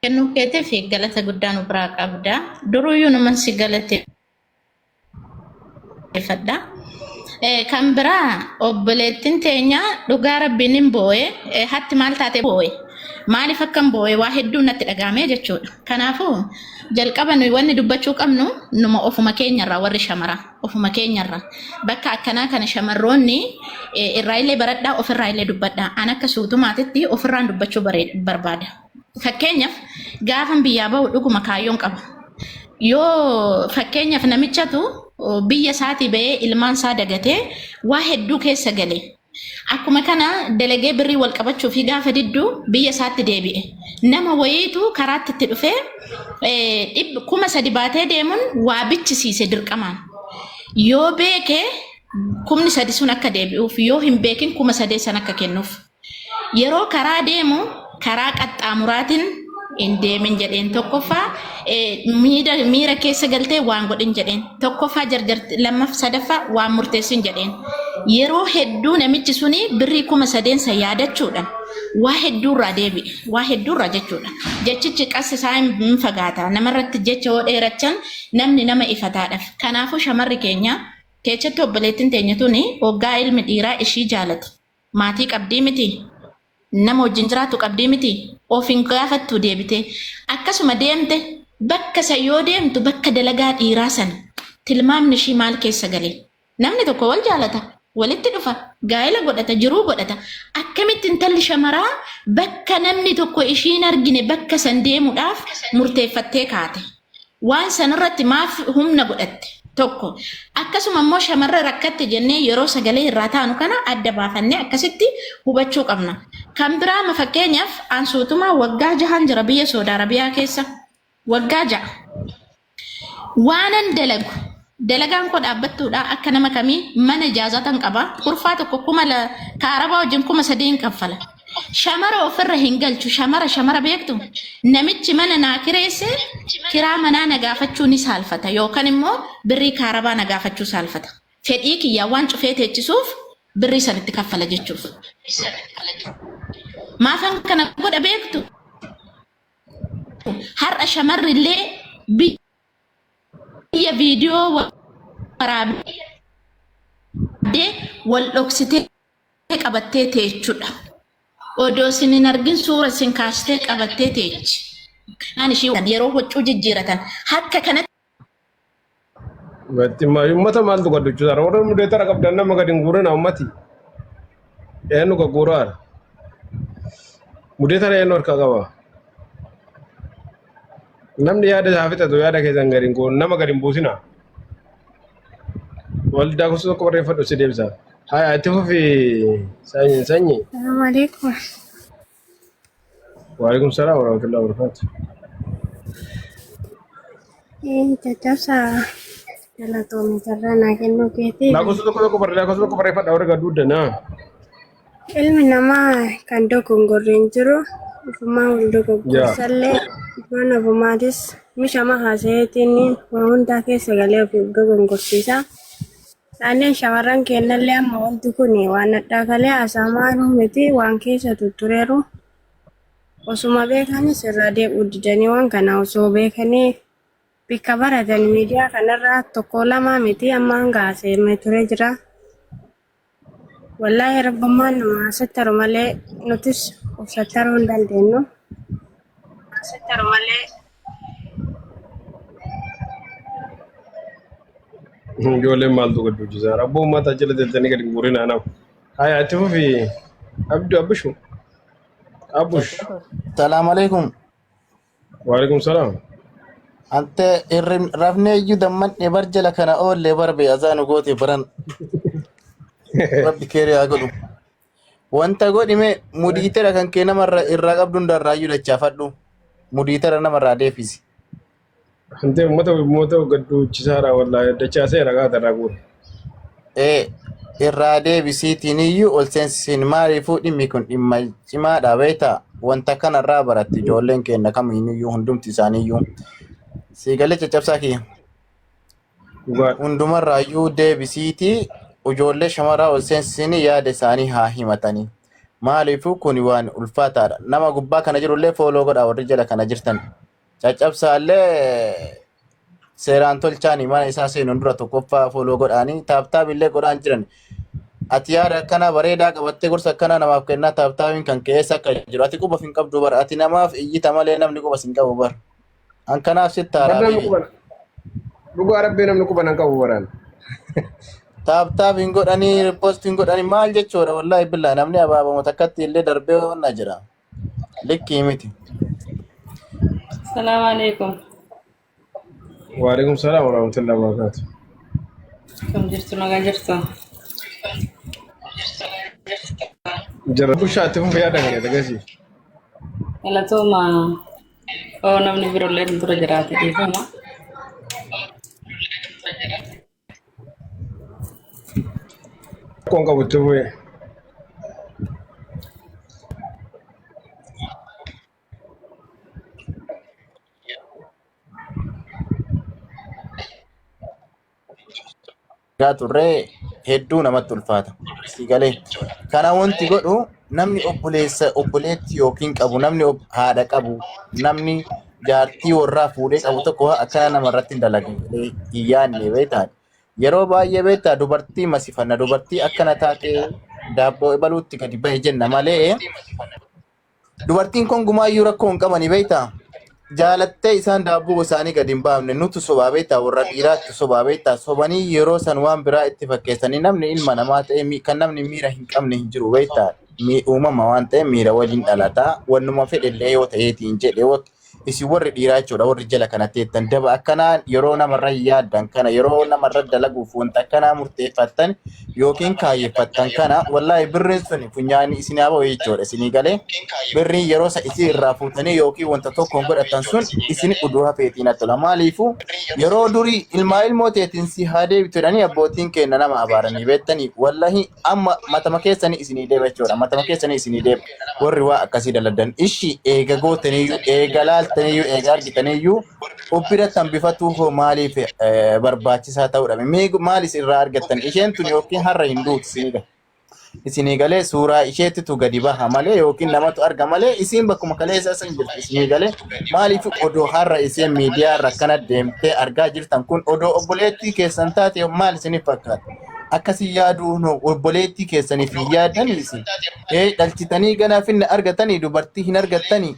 kennuu keetiif galata guddaa nu biraa qabda. Duruyyuu numan si galateeffadha. Kan biraa obboleettiin teenya dhugaa rabbiin hin boo'e hatti maal taate boo'e maaliif akkam boo'e waa hedduu natti dhagaamee jechuudha. Kanaafuu jalqaba nuyi wanni dubbachuu qabnu numa ofuma keenyarraa warri shamaraa ofuma keenyarraa bakka akkanaa kana shamarroonni irraa illee baradhaa ofirraa illee dubbadhaa an akka suutumaatitti ofirraan dubbachuu barbaada. Fakkeenyaaf gaafan biyyaa bahu dhuguma kaayyoon qaba. Yoo fakkeenyaaf namichatu biyya isaatii ba'ee ilmaan isaa dagatee waa hedduu keessa galee akkuma kana delegee birrii wal qabachuu fi gaafa didduu biyya isaatti deebi'e nama wayiitu karaatti itti dhufee 300 baatee deemuun waa bichisiise dirqamaan yoo beeke 300 sun akka deebi'uuf yoo hin beekin 300 san akka kennuuf yeroo karaa deemu karaa qaxxaamuraatiin in deemin jedheen tokkoffaa miira keessa galtee waan godhin jedheen tokkoffaa jarjarti lammaaf sadaffaa waan murteessin jedheen yeroo hedduu namichi suni birrii 300 san yaadachuudhaan waa hedduurraa deebi'e waa hedduurraa jechuudha jechichi qas isaa hin fagaata namarratti jecha yoo dheerachan namni nama ifataadhaaf kanaafuu shamarri keenya keessatti obboleettiin teenya tuni hoggaa ilmi dhiiraa ishii jaalati maatii qabdii miti nama wajjin jiraatu qabdii miti ofin gaafattu deebite akkasuma deemte bakka yoo deemtu bakka dalagaa dhiiraa sana tilmaamni ishii maal keessa galee namni tokko wal jaalata walitti dhufa gaa'ela godhata jiruu godhata akkamitti intalli shamaraa bakka namni tokko ishiin argine bakka san deemuudhaaf murteeffattee kaate waan sanirratti maaf humna godhatte tokko akkasuma immoo shamarra rakkatte jennee yeroo sagalee irraa taanu kana adda baafannee akkasitti hubachuu qabna. Kan biraa fakkeenyaaf ansuutuma waggaa 6 jira biyya Saudi Arabiyaa keessa waggaa 6 waanan dalagaan koo dhaabbattuudha akka nama kamii mana ijaazatan qaba kurfaa tokko kaarabaa wajjin 300 kaffala. Shamara ofirra hin galchu shamara beektu namichi mana naa kireesse kiraa manaa nagaafachuu ni saalfata yookaan immoo birrii kaarabaa nagaafachuu saalfata fedhii kiyyaa waan cufee teechisuuf birrii sanitti kaffala jechuuf maafan kana godha beektu har'a shamarrillee biyya viidiyoo waraabdee wal dhoksitee qabattee teechuudha. Odoo sinin argin suura sin kaastee qabattee teechi. Ani ishii yeroo huccuu jijjiiratan akka kanatti. Batti uummata maaltu godhuchu jira warra mudee tara qabdan nama gadi hin guurin uummati. Eenyu ka guuraadha. Mudee tara eenyu harka qaba. Namni yaada isaa fixatu yaada keessan gadi hin guurin nama gadi hin buusina. Waldaa gosa tokko barreeffadhu si deebisa. Hai, ati fufi sanyi. Assalamualaikum. Waalaikumsalam warahmatullahi wabarakatuh. Caccabsa galatoomii carraa naa kennuu keetii. Lakkoofsa tokko barreeffadha warra gadduudda naa. Ilmi namaa kan dogongorreen jiru ofumaa wal dogoggorsallee waan ofumaatis mishama haasayeetiin waa hundaa keessa galee of dogongorsiisa. Saaneen shamarran kennallee amma wanti kun waan addaa kalee asaamaa miti waan keessa tuttureeru osuma beekanis irraa deebi'uu didanii waan kana osoo beekanii bikka baratan miidiyaa kanarraa tokko lama miti amma hanga haasa'ee turee jira. Wallaahi rabbummaan nama sattaru malee nutis of sattaruu hin dandeenyu. Sattaru malee. Ijoolleen maaltu gaddu jisa rabboo uummata jala deeltanii gadi hin guurin anaaf. Hai, ati fufi Abbush. Salam alaikum. Waalaikumsalam. Ante irrin rafne yu damman e barjala kana olle barbe azanu gote baran rabbi kere agodu. Wanta godhi me mudiitera kan kee namarra irraa qabduun darraayyuu dachaafadhu. Mudiitera namarraa deefisi. Ante mata gaddu chisaara wallahi dachaasee ragaa tarraa guure. Irraa deebisiitiin iyyuu ol seensisin maaliifuu dhimmi kun dhimma cimaadha beektaa wanta kanarraa baratti ijoolleen keenya kamiiniyyuu hundumti isaaniiyyuu siigalee caccabsaa kiyya. Hundumarraayyuu deebisiitii ijoollee shamaraa ol seensisin yaada isaanii haa himatanii. Maaliifuu kun waan ulfaataadha. Nama gubbaa kana jirullee fooloo godhaa warri jala kana jirtan. Caccabsaallee seeraan tolchaanii mana isaa seenuun dura tokkoffaa fooloo godhaanii taaptaabillee godhaan jiran. Ati yaada akkana bareedaa qabattee gorsa akkana namaaf kennaa taaptaabiin kan keessa akka jiru. Ati quba hin qabdu bara. Ati namaaf iyyita malee namni quba hin qabu bara. An kanaaf sitti haaraa. Dhugaa rabbii namni quba hin qabu baraan. Taaptaabiin godhanii riippoostiin godhanii maal jechuudha wallaahi billaa namni abaabama takkatti illee darbee onna jira. Likkii miti. Assalamu alaikum. Waalaikum salaam warahmatullahi wabarakatuh. Kam jirtu nagaa jirtu? Jara bushaatti kun fayyaa dhagee dhagasi. Galatooma namni birollee dura jiraate dhiifama. Kun qabutti bu'ee. Turree hedduu namatti ulfaata. Siigalee kana wanti godhu namni obboleetti yookiin qabu namni haadha qabu namni jaartii warraa fuudhee qabu tokko akkana namarratti hin dalagine hin yaadne beektaa. Yeroo baay'ee beektaa dubartii masifanna dubartii akkana taatee daabboo baluutti gadi bahe jenna malee dubartiin kun gumaayyuu rakkoo hin qabani beektaa. Jaalattee isaan daabboo isaanii gadi hin baafne nuti sobaa beektaa warra dhiiraatti sobaa beektaa sobanii yeroo san waan biraa itti fakkeessanii namni ilma namaa ta'e kan namni miira hin qabne hin jiru beektaa uumama waan ta'e miira waliin dhalataa wannuma fedhellee yoo ta'eetiin jedhe isin warri dhiiraa jechuudha warri jala kana teettan daba akkanaa yeroo namarra yaaddan kana yeroo namarra dalaguuf wanta akkanaa murteeffattan yookiin kaayeffattan kana wallaahi birriin sun funyaanii isin haa ba'u jechuudha isinii galee birriin yeroo isa isin irraa fuutanii yookiin wanta tokkoon godhatan sun isin uduu hafeetiin attola maaliifuu yeroo durii ilmoo teetiin si haa deebitudhanii abbootiin keenya nama abaaranii beektanii wallaahi amma matama keessanii isinii deeba jechuudha matama keessanii isinii deeba warri waa akkasii daladdan ishi eega gootaniyyuu eega laaltaniyyuu eega argitaniyyuu obbirattan bifatu hoo maaliif barbaachisaa ta'uudha maalis irraa argattan isheen tun yookiin har'a hin duutu isinii galee suuraa isheettitu gadi baha malee yookiin namatu arga malee isiin bakkuma kaleessa san jirti isinii galee maaliif odoo har'a isiin miidiyaa irra kana deemtee argaa jirtan kun odoo obboleettii keessan taate maal isiniif fakkaata akkasii yaaduu obboleettii keessaniif hin yaadaniisi dhalchitanii ganaa finna argatanii dubartii hin argattanii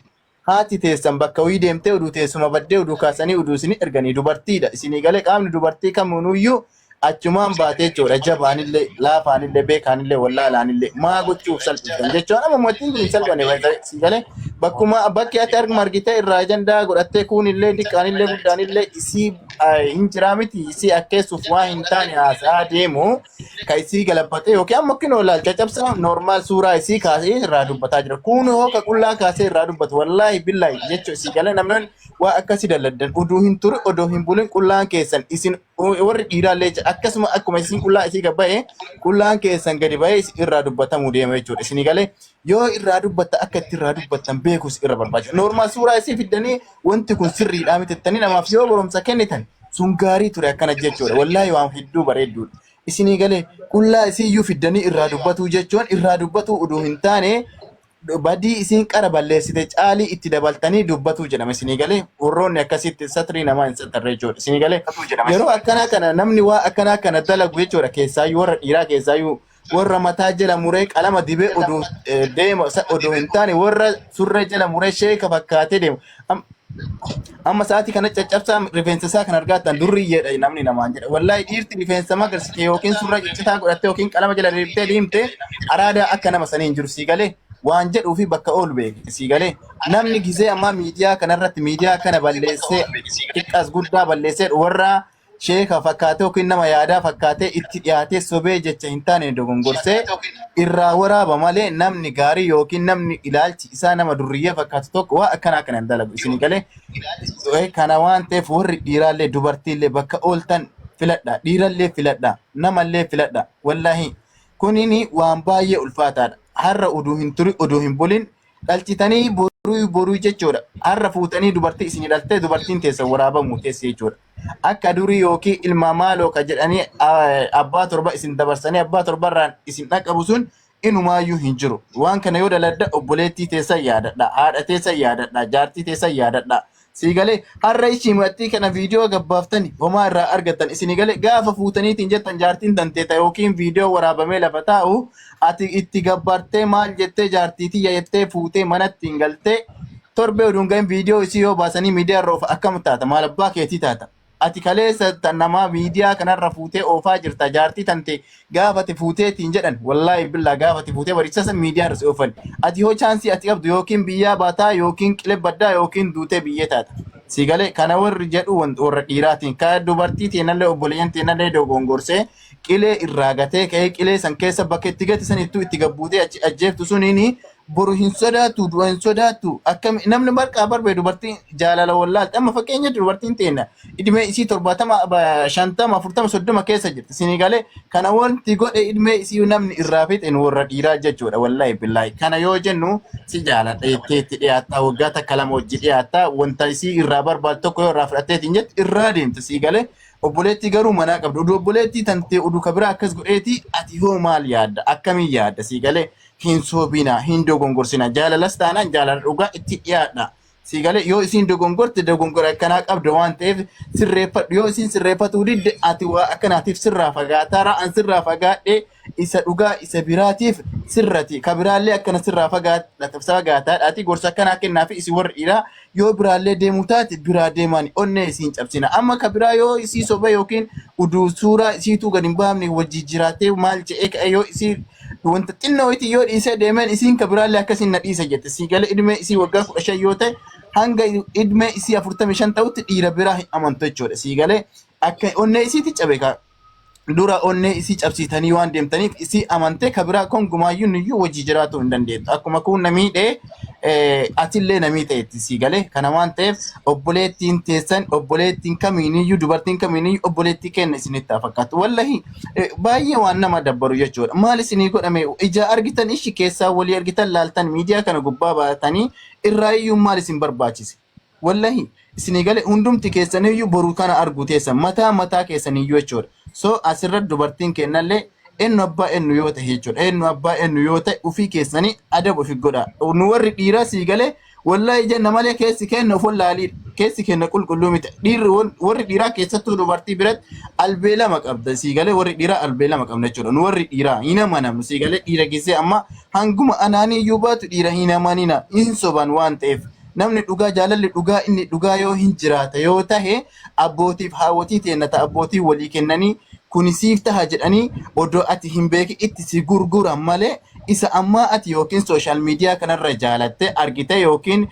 haati teessan bakka wii deemtee oduu teessuma baddee oduu kaasanii oduu isinii erganii dubartiidha isinii galee qaamni dubartii kamiinuyyuu achumaan baatee jechuudha jabaanillee laafaanillee beekaanillee wallaalaanillee maa gochuuf salphisan jechuudha amma mootiin kun salphane si galee bakkuma bakki ati argitee irraa ajandaa godhattee kuunillee diqqaanillee guddaanillee isii hin jiraa miti isii akkeessuuf waa hin taane haasaa deemu ka isii galabbatee yookiin amma kin olaal caccabsaa normaal suuraa isii kaasee irraa dubbataa jira kun hoo ka qullaa kaasee irraa dubbatu wallaahi billaahi jechuudha isii galee namni waa akkasii daladdan oduu hin turu odoo hin bulin qullaan keessan isin warri dhiiraallee akkasuma akkuma isin qullaa isii gabba'e qullaan keessan gadi ba'ee irraa dubbatamuu deema jechuudha isinii galee yoo irraa dubbatta akka itti irraa dubbattan beekus irra barbaachisa normaal suuraa isii fiddanii wanti kun sirriidhaa mitettanii namaaf yoo barumsa kennitan sun gaarii ture akkana jechuudha wallaahi waan hedduu bareedduudha isinii galee qullaa isii iyyuu fiddanii irraa dubbatuu jechuun irraa dubbatuu oduu hin taane badii isiin qara balleessite caalii itti dabaltanii dubbatu jedhama isinii galee warroonni akkasitti satrii namaa hin satarre jechuudha isinii galee yeroo akkanaa kana namni waa akkanaa kana dalagu jechuudha keessaayyuu warra dhiiraa keessaayyuu warra mataa jala muree qalama dibee oduu deema oduu hin taane warra surree jala muree sheeka fakkaatee deemu amma sa'aatii kana caccabsaa rifeensa isaa kan argaatan durriyyeedha namni namaan jedha wallaahi dhiirti rifeensa magarsite yookiin surra ciccitaa godhatte yookiin qalama jala deebitee deemte araadaa akka nama sanii hin jiru sii galee waan jedhuu fi bakka oolu beeke sii galee namni gisee amma miidiyaa kanarratti miidiyaa kana balleessee xiqqaas guddaa balleessee warra sheeka fakkaatee yookiin nama yaadaa fakkaatee itti dhiyaatee sobee jecha hin taane dogongorsee irraa waraaba malee namni gaarii yookiin namni ilaalchi isaa nama durriyyee fakkaatu tokko waa akkanaa kana hin dalagu isin galee kana waan ta'eef warri dhiiraallee dubartiillee bakka ooltan filadha dhiirallee filadha namallee filadha wallahi kunini waan baay'ee ulfaataadha har'a oduu hin turi oduu hin bulin dhalchitanii boruu jechuudha har'a fuutanii dubartii isin dhaltee dubartiin teessa waraabamu teessa jechuudha akka durii yookiin ilma maaloo ka jedhanii abbaa torba isin dabarsanii abbaa torbarraan isin dhaqqabu sun inumaayyuu hin jiru waan kana yoo daladda obboleettii teessa yaadadha haadha teessa yaadadha jaartii teessa yaadadha Sigale har'a ishimatti kana viidiyoo gabbaaftani homaa irraa argattan isin gale gaafa fuutaniitiin jettan jaartiin danteeta yookiin viidiyoo waraabamee lafa taa'u ati itti gabbartee maal jettee jaartiitii jettee fuutee manatti hin galtee torbee oduun ga'in viidiyoo isii yoo baasanii miidiyaa irra oofa akkam taata maal abbaa keetii taata ati kaleessa namaa miidiyaa kanarra fuutee oofaa jirta jaartii tante gaafati fuuteetiin jedhan wallaahi billaa gaafati fuutee bariisasa miidiyaa irra oofan ati hoo chaansii ati qabdu yookiin biyyaa baataa yookiin qilee baddaa yookiin duutee biyyee taata sigale kana warri jedhu warra dhiiraatiin ka dubartii teenallee obboleeyyan teenallee dogongorsee qilee irraa gatee ka'ee qilee san keessa bakka itti gati sanittuu itti gabbuutee achi ajjeeftu suniini boru hin sodaatu du'a hin sodaatu akkam namni barqaa barbaadu dubartiin jaalala wallaalti amma fakkeenya dubartiin teena idmee isii 70 50 40 30 keessa jirti sinigale kana wanti godhe idmee isii namni irraa fixen warra dhiiraa jechuudha wallahi billahi kana yoo jennu si jaalala itti dhiyaata waggaa takka lama hojii dhiyaata wanta isii irraa barbaadu tokko yoo irraa fudhateetiin jetti irraa deemti sigale obboleetti garuu manaa qabdu obboleetti tantee oduu kabira akkas godheeti ati hoo maal yaadda akkamiin yaadda sigale hin soobina hin dogongorsina jaalalas taanaan jaalala dhugaa itti dhiyaadha sigale yoo isin dogongorte dogongora akkanaa qabda waan ta'eef sirreeffadhu yoo isin sirreeffatu didde ati waa akkanaatiif sirraa fagaataa ra'an sirraa fagaadhe isa dhugaa isa biraatiif sirrati ka biraallee akkana sirraa fagaataa ati gorsa akkanaa kennaa fi isi warri dhiiraa yoo biraallee deemuu taate biraa deemaan onnee isiin cabsina amma ka biraa yoo isii soba yookiin uduu suuraa isiituu gad hin baafne wajji jiraatee maal je'ee ka'e yoo isii wanta xinnoo itti yoo dhiisee deemeen isiin ka biraallee akkasiin na dhiisa jette sigale idmee isii waggaa 15 yoo ta'e hanga idmee isii 45 ta'utti dhiira biraa hin amantu jechuudha sigale akka onnee isiitti cabe ka dura onnee isii cabsiitanii waan deemtaniif isii amantee ka biraa kon gumaayyuun iyyuu wajji jiraatu hin dandeettu akkuma kun namiidhee atillee namii ta'etti sigale kana waan ta'eef obboleettiin teessan obboleettiin kamiiniyyuu dubartiin kamiiniyyuu obboleettii kenna isinitti fakkaatu wallahi baay'ee waan nama dabbaru jechuudha maal isinii godhame ija argitan ishi keessaa walii argitan laaltan miidiyaa kana gubbaa baatanii irraa iyyuu maal isin barbaachise wallahi isinii gale hundumti keessaniyyuu boruu kana argu teessan mataa keessaniyyuu jechuudha so asirratti dubartiin kennallee eenyu abbaa eenyu yoo ta'e jechuudha eenyu abbaa eenyu yoo ta'e ofii keessanii adaba ofii godha nu warri dhiiraa sii galee wallahi jenna malee keessi kenna of wallaalii keessi kenna qulqulluu miti dhiirri warri dhiiraa keessattuu dubartii biratti albee lama qabda sii galee warri dhiiraa albee lama qabna jechuudha nu warri dhiiraa hin amanamnu sii galee dhiira gisee amma hanguma anaanii iyyuu baatu dhiira hin amanina hin soban waan ta'eef namni dhugaa jaalalli dhugaa inni dhugaa yoo hin jiraata yoo tahe abbootiif haawwatii teennata abbootii walii kennanii kunisiif taha jedhanii odoo ati hin beeki itti si gurguran malee isa ammaa ati yookiin sooshaal miidiyaa kanarra jaalatte argite yookiin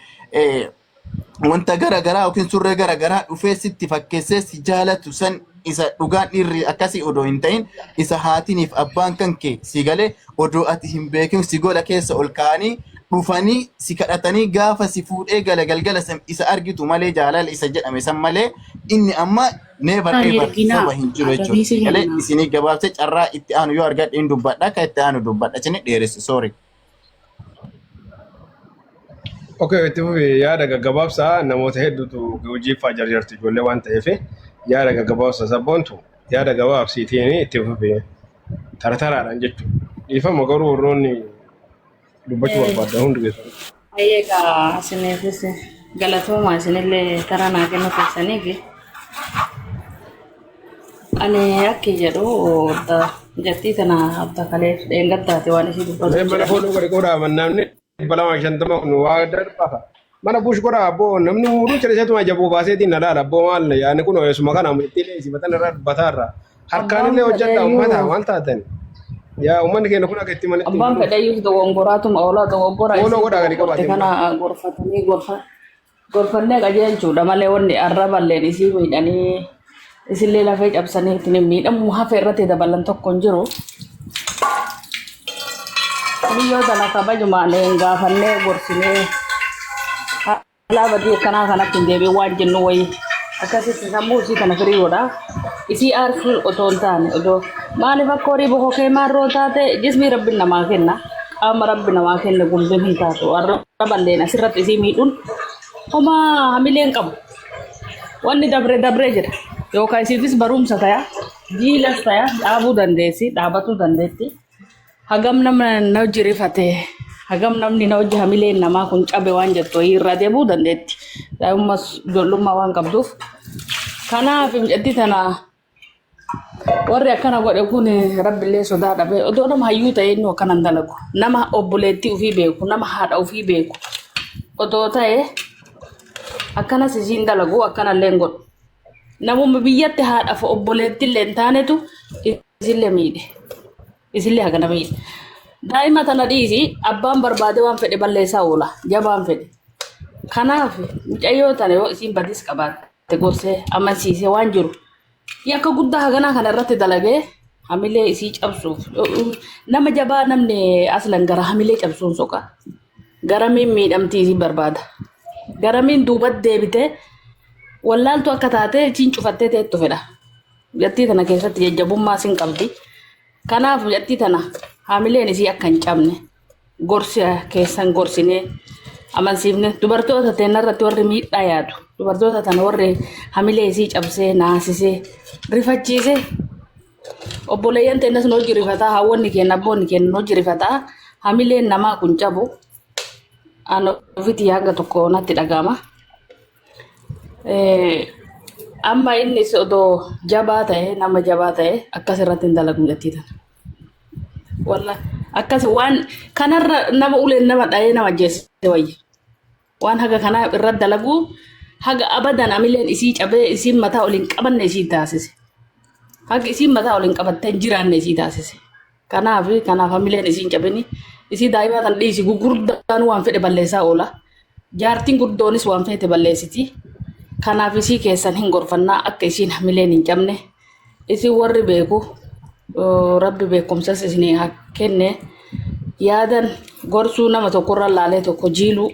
wanta garagaraa yookiin surree garagaraa dhufee sitti fakkeessee si jaalatu san isa dhugaan dhiirri akkasii odoo hin ta'in isa haatiniif abbaan kan kee si galee odoo ati hin beekin si gola keessa ol kaanii dhufanii si kadhatanii gaafa si fuudhee galgalgala isa argitu malee jaalala isa jedhame san malee inni amma never ever saba hin jiru jechuudha galee isinii gabaabsee carraa itti aanu yoo argadhe hin dubbadha ka itti aanu dubbadha chini dheeressu sorry. Okay, itti fufi yaada gaggabaabsaa namoota hedduutu hojiifaa jarjarti ijoollee waan ta'eef yaada gaggabaabsaa sabboontu yaada gabaabsiitiin itti fufi tartaraadhaan jechuudha. Dhiifama garuu warroonni dubbachuu barbaadda hundi keessatti. Egaa isiniifis galatooma isinillee taraa naa kennu keessaniifi ani akki jedhu jattii tana abba kalee dheengaddaate waan isii dubbatu. Mana fooluu gadi qodaa mannaamni balama shantama kun waa darbafa. Mana bush qodaa abboo namni muruu ciriseetuma jaboo baaseetiin na laala abboo maal yaani kun oyeessuma kana amantii leesii matan irraa dubbataarra harkaan illee hojjedha ummata maal taatani. يا ومن كنا كنا كتير من Abbaan fedhe iyyuu dogongoraatum oolaa dogoggora Ooloo isii godhaa gadi qabaate kana gorfatanii gorfannee qajeelchuudha malee wanni arraballeen isii miidhanii isillee lafee cabsanii ittiin miidhamu hafe irratti dabalan tokko hin jiru. Biyyoo tana kabajumaan gaafannee gorsinee haala badii akkanaa kanatti hin deebiin waan jennu wayii akkasitti sammuu isii kana firiyoodha. Isii aarsuun otoo hin taane odoo maaliif akka horii bokokee maarroo taate jismii rabbi namaa kenna qaama rabbi namaa kenne gulbin hin taatu arraballeen asirratti isii miidhuun homaa hamileen qabu. Wanni dabree jira yookaan isiifis barumsa taya jiilas taya dhaabuu dandeessi dhaabatuu dandeetti. Hagam namni na hojii rifatee hagam namni na hojii hamileen namaa kun cabe waan jettu irraa deebuu dandeetti. Daa'immas ijoollummaa waan qabduuf kanaaf mijatti tana warri akkana godhe kun rabbillee sodaa dhabe odoo nama hayyuu ta'e inni akkanan dalagu nama obboleettii ofii beeku nama haadha ofii beeku odoo ta'e akkanas isiin dalagu akkanallee godhu namuma biyyatti haadhaaf obboleettii illee hin taanetu isillee miidhe. Isillee hagana miidhe. Daa'ima tana dhiisi abbaan barbaade waan fedhe balleessaa oola jabaan fedhe. Kanaaf mucayyoo tana yoo isiin badis qabaatte gorsee amansiisee waan jiru yakka guddaa haganaa kana irratti dalagee hamilee isii cabsuuf nama jabaa namni aslan gara hamilee cabsuun soqa. Garamiin miidhamtii isii barbaada. Garamiin duubatti deebitee wallaaltu akka taate isiin cufattee teettu fedha. Jattii tana keessatti jajjabummaa isin qabdi. Kanaaf jattii tana hamileen isii akka hin cabne gorsa keessan gorsinee amansiifne dubartoota teenarratti warri miidhaa yaadu dubartoota tana warri hamilee isii cabsee naasisee rifachiisee obboleeyyan teenas nu hojii rifataa hawwanni keenya abboonni keenya nu hojii rifataa hamileen namaa kun cabu an ofiitii hanga tokko natti dhagama. Amma innis odoo jabaa ta'e nama jabaa ta'e akkas irratti hin dalagu jattii tana. Walla akkas waan kanarra nama uleen nama dhahee nama ajjeesse wayya. Waan haga kanaa irratti dalagu haga abadan hamileen isii cabee isiin mataa oliin qabanne isii taasise. Haga isiin mataa oliin qabattee hin jiraanne isii taasise. Kanaaf hamileen isiin cabini isii daa'ima tan dhiisi gurguddaan waan fedhe balleessaa oola. Jaartiin guddoonis waan fedhe balleessiti. Kanaaf isii keessan hin gorfannaa akka isiin hamileen hin cabne isin warri beeku rabbi beekumsas isinii haa kenne yaadan gorsuu nama tokkorra laalee tokko jiiluu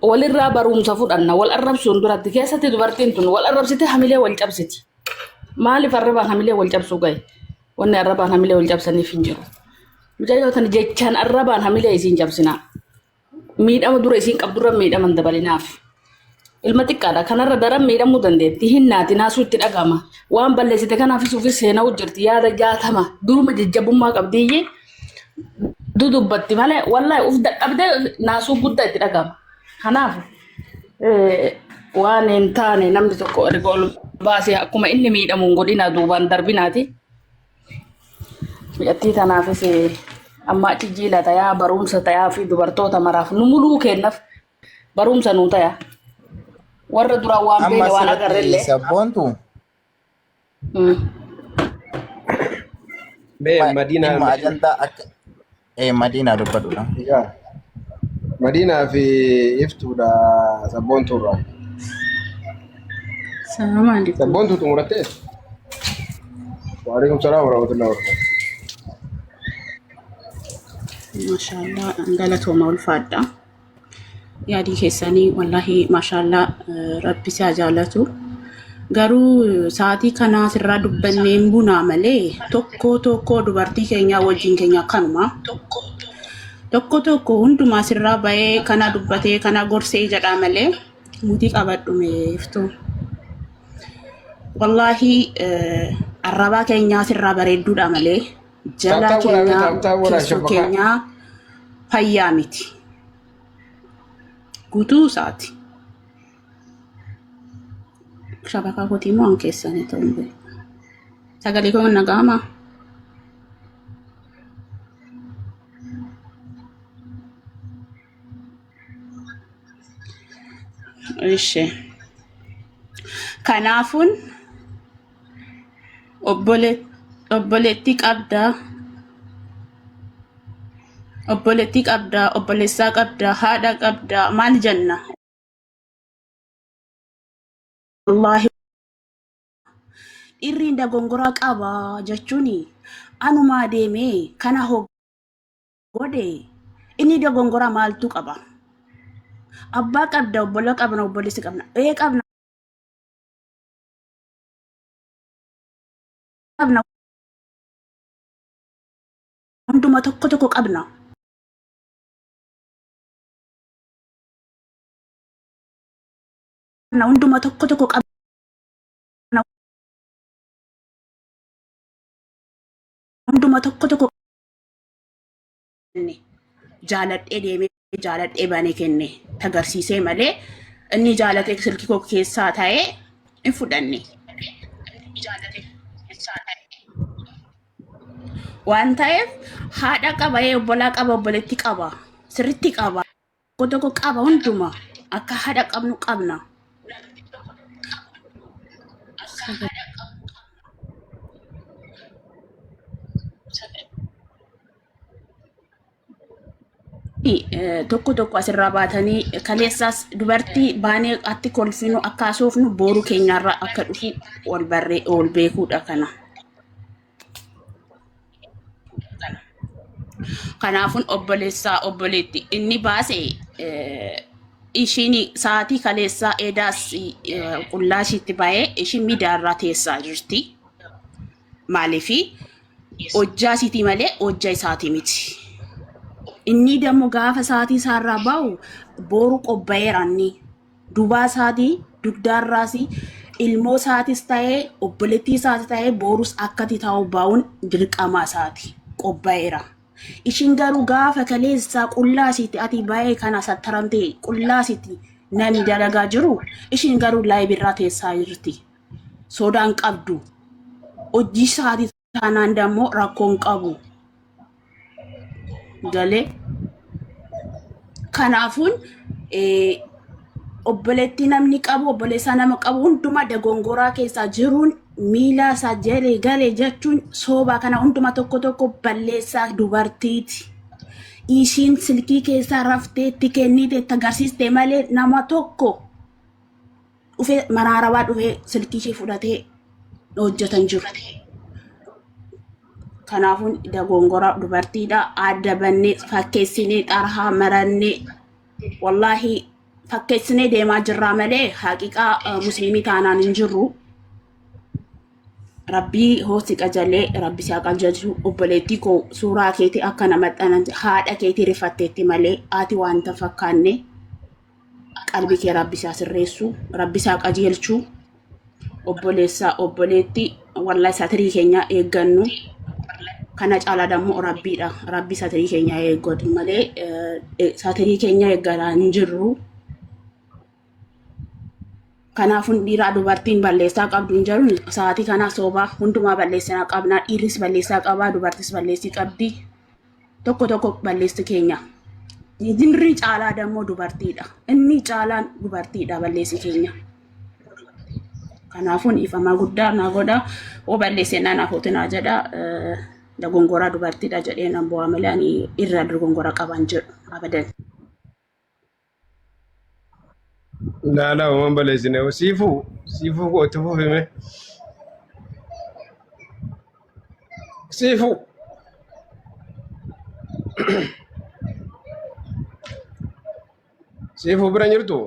walirraa barumsa fudhanna wal arrabsuun duratti keessatti dubartiin tun wal arrabsite hamilee wal cabsiti. Maaliif arrabaan hamilee wal cabsuu gahe wanni arrabaan hamilee wal cabsaniif hin jiru. Mucayyoo tan jechaan arrabaan hamilee isiin cabsinaa miidhama dura isiin qabdurra miidhaman dabalinaaf. Ilma xiqqaadha kanarra daran miidhamuu dandeetti hinnaati naasuu itti dhagama waan balleessite kanaafis ofii seenaa hojjerti yaada jaatama duruma jajjabummaa qabdiyyee dudubbatti malee wallahi uf dadhabdee naasuu guddaa itti dhagama. Kanaaf waan hin taane namni tokko erga ol baasee akkuma inni miidhamuun godhina duubaan darbinaati. Mijattii tanaafis amma achi jiila tayaa barumsa tayaa fi dubartoota maraaf nu muluu kennaaf barumsa nuu tayaa. Warra duraan waan beela waan agarrellee. Sabboontu. Madinaa. Ajandaa akka Madinaa dubbadudha. Madinaa fi iftuudha sabboontuurra. Salaam alaikum. Sabboontuu xumurattee? Waalaikum salaam warahmatullahi wabarakatuh. Maashaallah galatooma ulfaadha. Yaadii keessanii wallahi maashaallah rabbi si jaalatu. Garuu sa'aatii kana sirraa dubbanneen bunaa malee tokko dubartii keenya wajjin keenya kanuma. Tokko hundumaa sirraa bahee kana dubbatee kana gorsee jedhaa malee mutii qabadhume iftu. Wallahi arrabaa keenyaa sirraa bareedduudha malee jalaa keenyaa keessoo keenyaa fayyaa miti. Guutuu isaati. Shabakaa kotii moo an keessanii ta'uun beeku. Sagalee koo nagaama. Ishee. Kanaafuun obboleettii qabdaa, obboleettii qabdaa, obboleessaa qabdaa, haadha qabdaa, maal jenna? Wallaahi dhiirri dogongoraa qaba jechuun anumaa deemee kana godhe inni dogongoraa maaltu qaba? Abbaa qabda, obboloo qabna, obboleessi qabna, qabna hunduma tokko tokko qabna. Hunduma tokko tokko qabna. Hunduma tokko tokko jaaladhee deemee jaaladhee banee kenne agarsiisee malee inni jaalatee silkii koo keessaa ta'ee hin fudhanne. Waan ta'eef haadha qaba, obbolaa qaba, obboleetti qaba, sirriitti qaba, tokko tokko qaba, hunduma akka haadha qabnu qabna. Tokko tokko asirraa baatanii kaleessaas dubartii baanee atti kolfinu akka asoofnu boru keenyarraa akka dhufu ol beekuudha kana. Kanaafun obboleessaa obboleetti inni baase ishiin sa'aatii kaleessaa eedaas qullaashiitti baay'ee ishiin miidiyaarraa teessaa jirti. Maaliif hojjaasiiti malee hojja isaatii miti. Inni dammo gaafa sa'aatii isaarraa bahu boru qophaa'eeranni dubaa isaatii dugdaarraas ilmoo isaatis ta'ee obboleettii isaatis ta'ee borus akkati ta'u bahuun dirqama isaati qophaa'eera. Ishiin garuu gaafa kaleessaa qullaasiitti ati baay'ee kana sattaramtee qullaasiitti namni dalagaa jiru ishiin garuu laayibirraa teessaa jirti. Sodaan qabdu hojii isaatii taanaan dammoo rakkoon qabu. Galee kanaafuun obboleettii namni qabu, obboleessaa nama qabu hunduma dogongoraa keessaa jiruun miila isaa jalee galee jechuun soba kana hunduma tokko tokko balleessaa dubartiiti. Ishiin silkii keessaa raftee itti kennite itti agarsiiste malee nama tokko dhufee maraarabaa dhufee silkii ishee fudhatee hojjetan jiru. Kanaafun dogongora dubartiidha. Adda bannee fakkeessinee xarahaa marannee wallaahi fakkeessinee deemaa jirraa malee haqiqaa musliimii taanaan hin jirru. Rabbii hoosi qajalee rabbi isaa qajeelchu obboleettii koo suuraa keetii akka nama xanan haadha keetii rifatteetti malee ati wanta fakkaanne qalbii kee rabbi isaa sirreessu rabbi isaa qajeelchu obboleessaa obboleettii wallahi satirii keenya eeggannu. Kana caalaa dammoo rabbiidha. Rabbi satirii keenya eeggatu malee satirii keenya eeggataa hin jirru. Kanaafun dhiiraa dubartiin balleessaa qabdu hin jiru. Sa'aatii kana sobaa hundumaa balleessinaa qabna. Dhiirris balleessaa qabaa, dubartis balleessii qabdi. Tokko tokko balleessi keenya. Dinri caalaa dammoo dubartiidha. Inni caalaan dubartiidha balleessi keenya. Kanaafun ifamaa guddaa naa godha. Oo balleessinaa naaf hootinaa jedha. Dogongoraa dubartiidha jedhee nan bu'aa malee ani irra dogongora qaban jedhu abadan. Lala waman balleessine siifuu koo itti fufime siifuu siifuu bira jirtu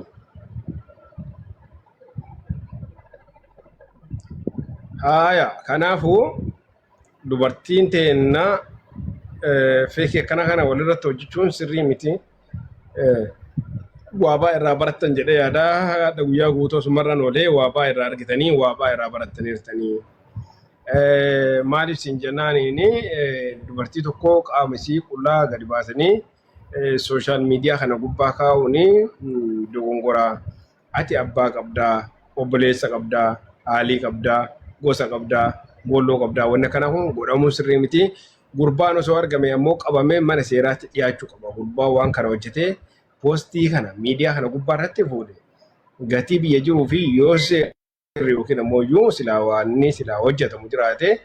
haaya kanaafuu dubartiin teenna feekii akkana kana walirratti hojjechuun sirrii miti. Waabaa irraa barattan jedhee yaada guyyaa guutuu sumarraan olee waabaa irraa argitanii waabaa irraa barattaniirtanii. Maaliif siin jennaaniini dubartii tokko qaama isii qullaa gadi baasanii sooshaal miidiyaa kana gubbaa kaa'uuni dogongoraa. Ati abbaa qabdaa, obboleessa qabdaa, haalii qabdaa, gosa qabdaa, boolloo qabdaa. Wanni kana kun godhamuun sirrii miti. Gurbaan osoo argame ammoo qabamee mana seeraatti dhiyaachuu qaba. Gurbaan waan kana hojjetee postii kana miidiyaa kana gubbaa irratti fuudhe gatii biyya jiruu fi yoo seerri yookiin ammoo yoo silaa waan silaa hojjetamu jiraate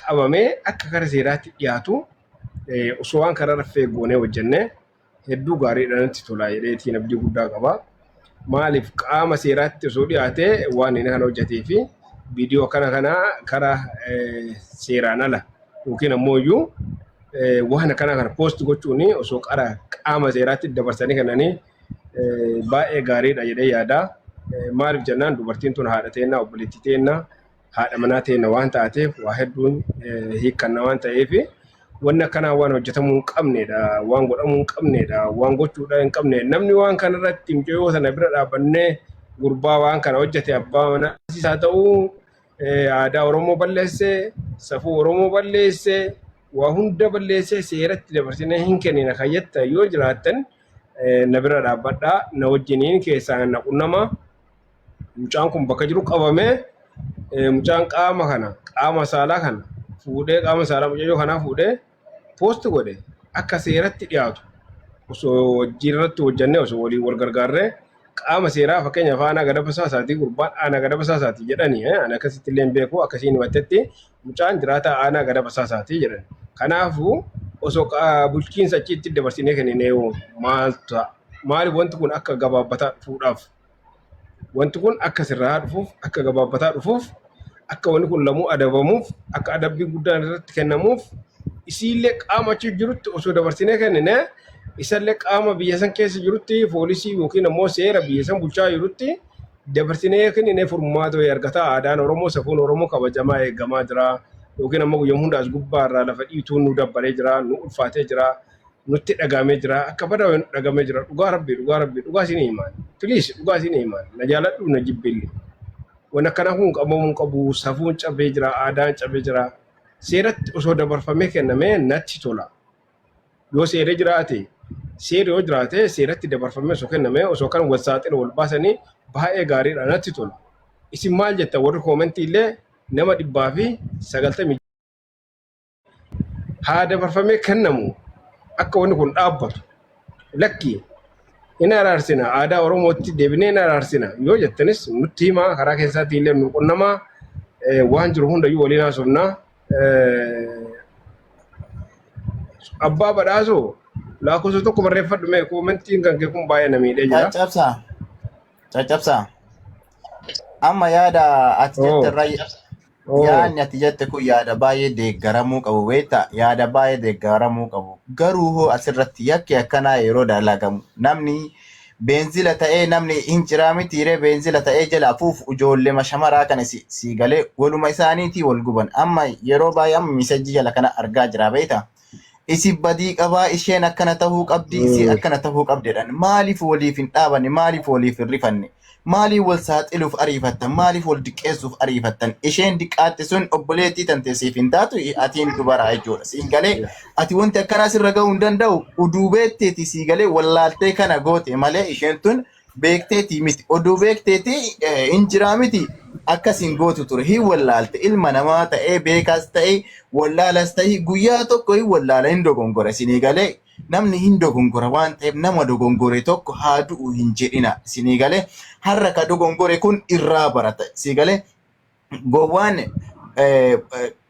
qabamee akka kara seeraatti dhiyaatu osoo waan karaa raffee goonee hojjennee hedduu gaariidhaan itti tolaa jedheetiin abdii guddaa qaba. Maaliif qaama seeraatti osoo dhiyaatee waan inni kana hojjetee fi viidiyoo kana karaa seeraan ala yookiin ammoo iyyuu waan kana poost gochuun osoo qaama seeraatti dabarsanii kennanii baay'ee gaariidha jedhee yaada. Maaliif jennaan dubartiin tun haadha teennaa obboleettii teennaa haadha manaa teenna waan taateef waa hedduun hiikkanna waan ta'eef wanni akkanaa waan hojjetamuu hin qabnedha, waan godhamuu hin qabnedha, waan gochuudha hin qabne. Namni waan kanarratti mucayyoo sana bira dhaabannee gurbaa waan kana hojjete abbaa manaa isaa ta'uu aadaa Oromoo balleessee safuu Oromoo balleessee waa hunda balleessee seeratti dabarsinee hin kennina kan jetta yoo jiraattan na bira dhaabbadhaa na wajjiniin keessaan na qunnama. Mucaan kun bakka jiru qabamee mucaan qaama saalaa kana fuudhee qaama saalaa mucayyoo kanaa fuudhee poost godhe akka seeratti dhiyaatu osoo wajjin irratti hojjannee osoo waliin wal gargaarree qaama seeraa fakkeenyaaf aanaa gada basaasaatii gurbaan aanaa gada basaasaatii jedhanii ani akkasitti illee hin beeku akkasiin himattetti mucaan jiraataa aanaa gada basaasaatii jedhan. Kanaafuu osoo bulchiinsa achitti dabarsinee kennine maaliif wanti kun akka gabaabbataa dhufuudhaaf wanti kun akka sirraa dhufuuf akka gabaabbataa dhufuuf akka wanni kun lamuu adabamuuf akka adabbii guddaan irratti kennamuuf isiillee qaama achi jirutti osoo dabarsinee kennine isallee qaama biyya san keessa jirutti poolisii yookiin ammoo seera biyya san bulchaa jirutti dabarsinee kennine furmaata wayii argataa. Aadaan Oromoo safuun Oromoo kabajamaa eegamaa jira yookiin ammoo guyyaa hundaas gubbaa irraa lafa dhiituun nu dabbaree jira, nu ulfaatee jira, nutti dhagamee jira, akka badaa dhagamee jira. Dhugaa rabbii dhugaa isin himaan please dhugaa isin himaan na jaaladhu na jibbilli waan akkana kun qabamuu qabu. Safuun cabee jira, aadaan cabee jira. Seeratti osoo dabarfamee kennamee natti tola. Yoo seerri jiraate seeratti dabarfamee osoo kennamee osoo kan wal saaxila wal baasanii baay'ee gaariidha natti tola. Isin maal jetta warri koomentii illee nama 190 haa dabarfamee kennamu akka wanni kun dhaabbatu. Lakki ina araarsina aadaa Oromootti deebinee ina araarsina yoo jettanis nutti himaa karaa keessatti illee nu qunnamaa waan jiru hundayyuu waliin haasofnaa. Abbaa badhaasoo lakkoofsa tokko barreeffadhu mee koomentiin kan kee kun baay'ee na miidhee jira. Caccabsaa. Amma yaada ati jetterra yaadni ati jette kun yaada baay'ee deeggaramuu qabu beektaa yaada baay'ee deeggaramuu qabu. Garuu hoo asirratti yakki akkanaa yeroo dalagamu namni beenzila ta'ee namni hin ciraa mitiiree beenzila ta'ee jala afuuf ijoollee mashamaraa kana si galee waluma isaaniitii wal guban. Amma yeroo baay'ee amma misajji jala kana argaa jira beektaa. Isi badii qabaa isheen akkana tahuu qabdi isi akkana tahuu qabdedhan maaliif waliif hin dhaabanne maaliif waliif hin rifanne maaliif wal saaxiluuf ariifattan maaliif wal diqqeessuuf ariifattan isheen diqqaatte sun obboleettii tanteesiif hin taatu atiin dubaraa jechuudha siin galee ati wanti akkanaa sirra ga'uu hin danda'u uduu beekteeti sii galee wallaaltee kana goote malee isheen tun beekteetii miti oduu beekteetii hin jiraa miti akkasiin gootu ture hin wallaalte ilma namaa ta'ee beekaas ta'ee wallaalas ta'ee guyyaa tokko hin wallaala hin dogongora sinii galee namni hin dogongora waan ta'eef nama dogongore tokko haa du'u hin jedhina sinii galee har'a ka dogongore kun irraa barata sinii galee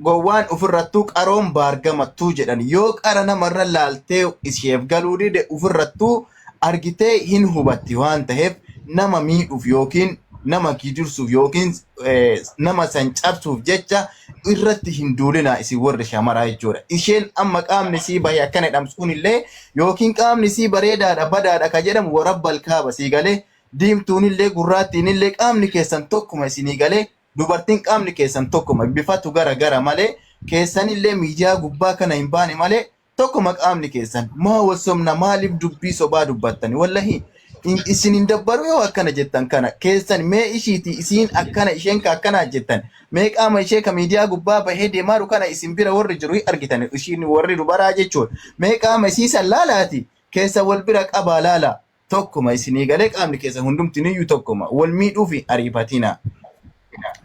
gowwaan ofirrattuu qaroon baargamattuu jedhan yoo qara namarra laaltee isheef galuu dide ofirrattuu argitee hin hubatti waan ta'eef nama miidhuuf yookiin nama gidirsuuf yookiin nama san cabsuuf jecha irratti hin duulina isin warri shamaraa jechuudha. Isheen amma qaamni sii bahee akkana dhamsuun illee yookiin qaamni sii bareedaadha badaadha ka jedhamu warabbal kaaba sii galee diimtuun illee gurraattiin illee qaamni keessan tokkuma isinii galee dubartiin qaamni keessan tokkuma bifatu gara malee keessan illee miidiyaa gubbaa kana hin baane malee tokkuma qaamni keessan maa wal somna maaliif dubbii sobaa dubbattani wallahi isin hin dabbaru yoo akkana jettan kana keessan mee ishiiti isin akkana isheen ka akkana jettan mee qaama ishee ka miidiyaa gubbaa bahee deemaaru kana isin bira warri jiru argitan ishiin warri dubaraa jechuudha mee qaama isiisan laalaati keessa wal bira qabaa laala tokkuma isinii galee qaamni keessa hundumtiniyyuu tokkuma wal miidhuufi ariifatina.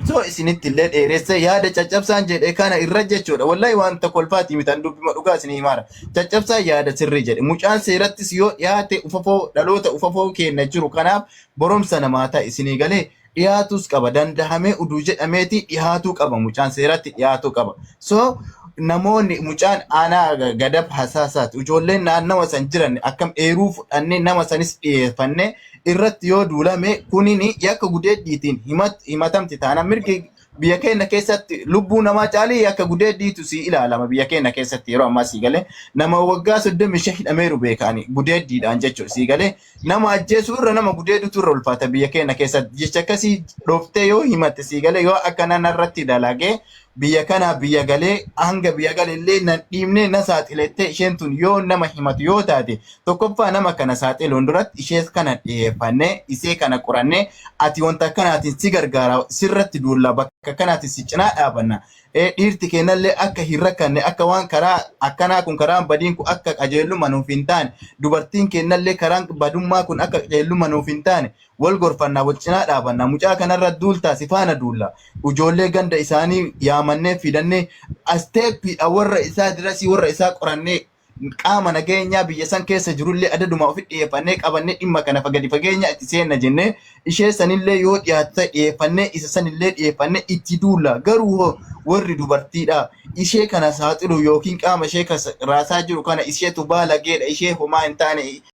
So isinitti illee dheeressa yaada caccabsaan jedhe kana irra jechuudha wallahi wanta kolfaati mitan dubbima dhugaa isinii himaara caccabsaa yaada sirrii jedhe mucaan seerattis yoo dhiyaate ufafoo dhaloota ufafoo kenna jiru kanaaf boromsa namaa ta'a isinii galee dhiyaatus qaba dandahamee uduu jedhameeti dhiyaatuu qaba mucaan seeratti dhiyaatuu qaba so namoonni mucaan aanaa gadab hasaasaati ijoolleen naannawa san jiran akkam eeruu fudhannee nama sanis dhiyeeffannee irratti yoo duulame kunini yakka gudeeddiitiin himatamti taana mirgi biyya keenya keessatti lubbuu namaa caalii yakka gudeeddiitu si ilaalama biyya keenya keessatti yeroo ammaa si galee nama waggaa 35 hidhameeru beekani gudeeddiidhaan jechuudha si galee nama ajjeesuu irra nama gudeedutu irra ulfaata biyya keenya keessatti jecha akkasii dhooftee yoo himatte si galee yoo akkana narratti dalagee biyya kana biyya galee hanga biyya galillee nan dhiibnee na saaxilettee isheen tun yoo nama himatu yoo taate tokkoffaa nama kana saaxiluun duratti ishee kana dhiyeeffannee isee kana qorannee ati wanta kanaatiin si gargaara sirratti duulla bakka kanaatiin si cinaa dhaabanna dhiirti keenyallee akka hin rakkanne akka waan karaa akkanaa kun karaan badiin kun akka qajeeluma nuuf hin taane dubartiin keenyallee karaan badummaa kun akka qajeeluma nuuf hin taane wal gorfannaa wal cinaa dhaabanna mucaa kanarra duultaa si faana duulla ijoollee ganda isaanii yaamannee fidannee asteeppiidha warra isaa dirasii warra isaa qorannee qaama nageenyaa biyya san keessa jirullee adaduma ofi dhiyeeffannee qabannee dhimma kana gadi fageenya itti seenna jennee ishee sanillee yoo dhiyaate dhiyeeffannee isa sanillee dhiyeeffannee itti duulla garuu warri dubartiidha ishee kana saaxilu yookiin qaama ishee raasaa jiru kana isheetu baalageedha ishee homaa hin taane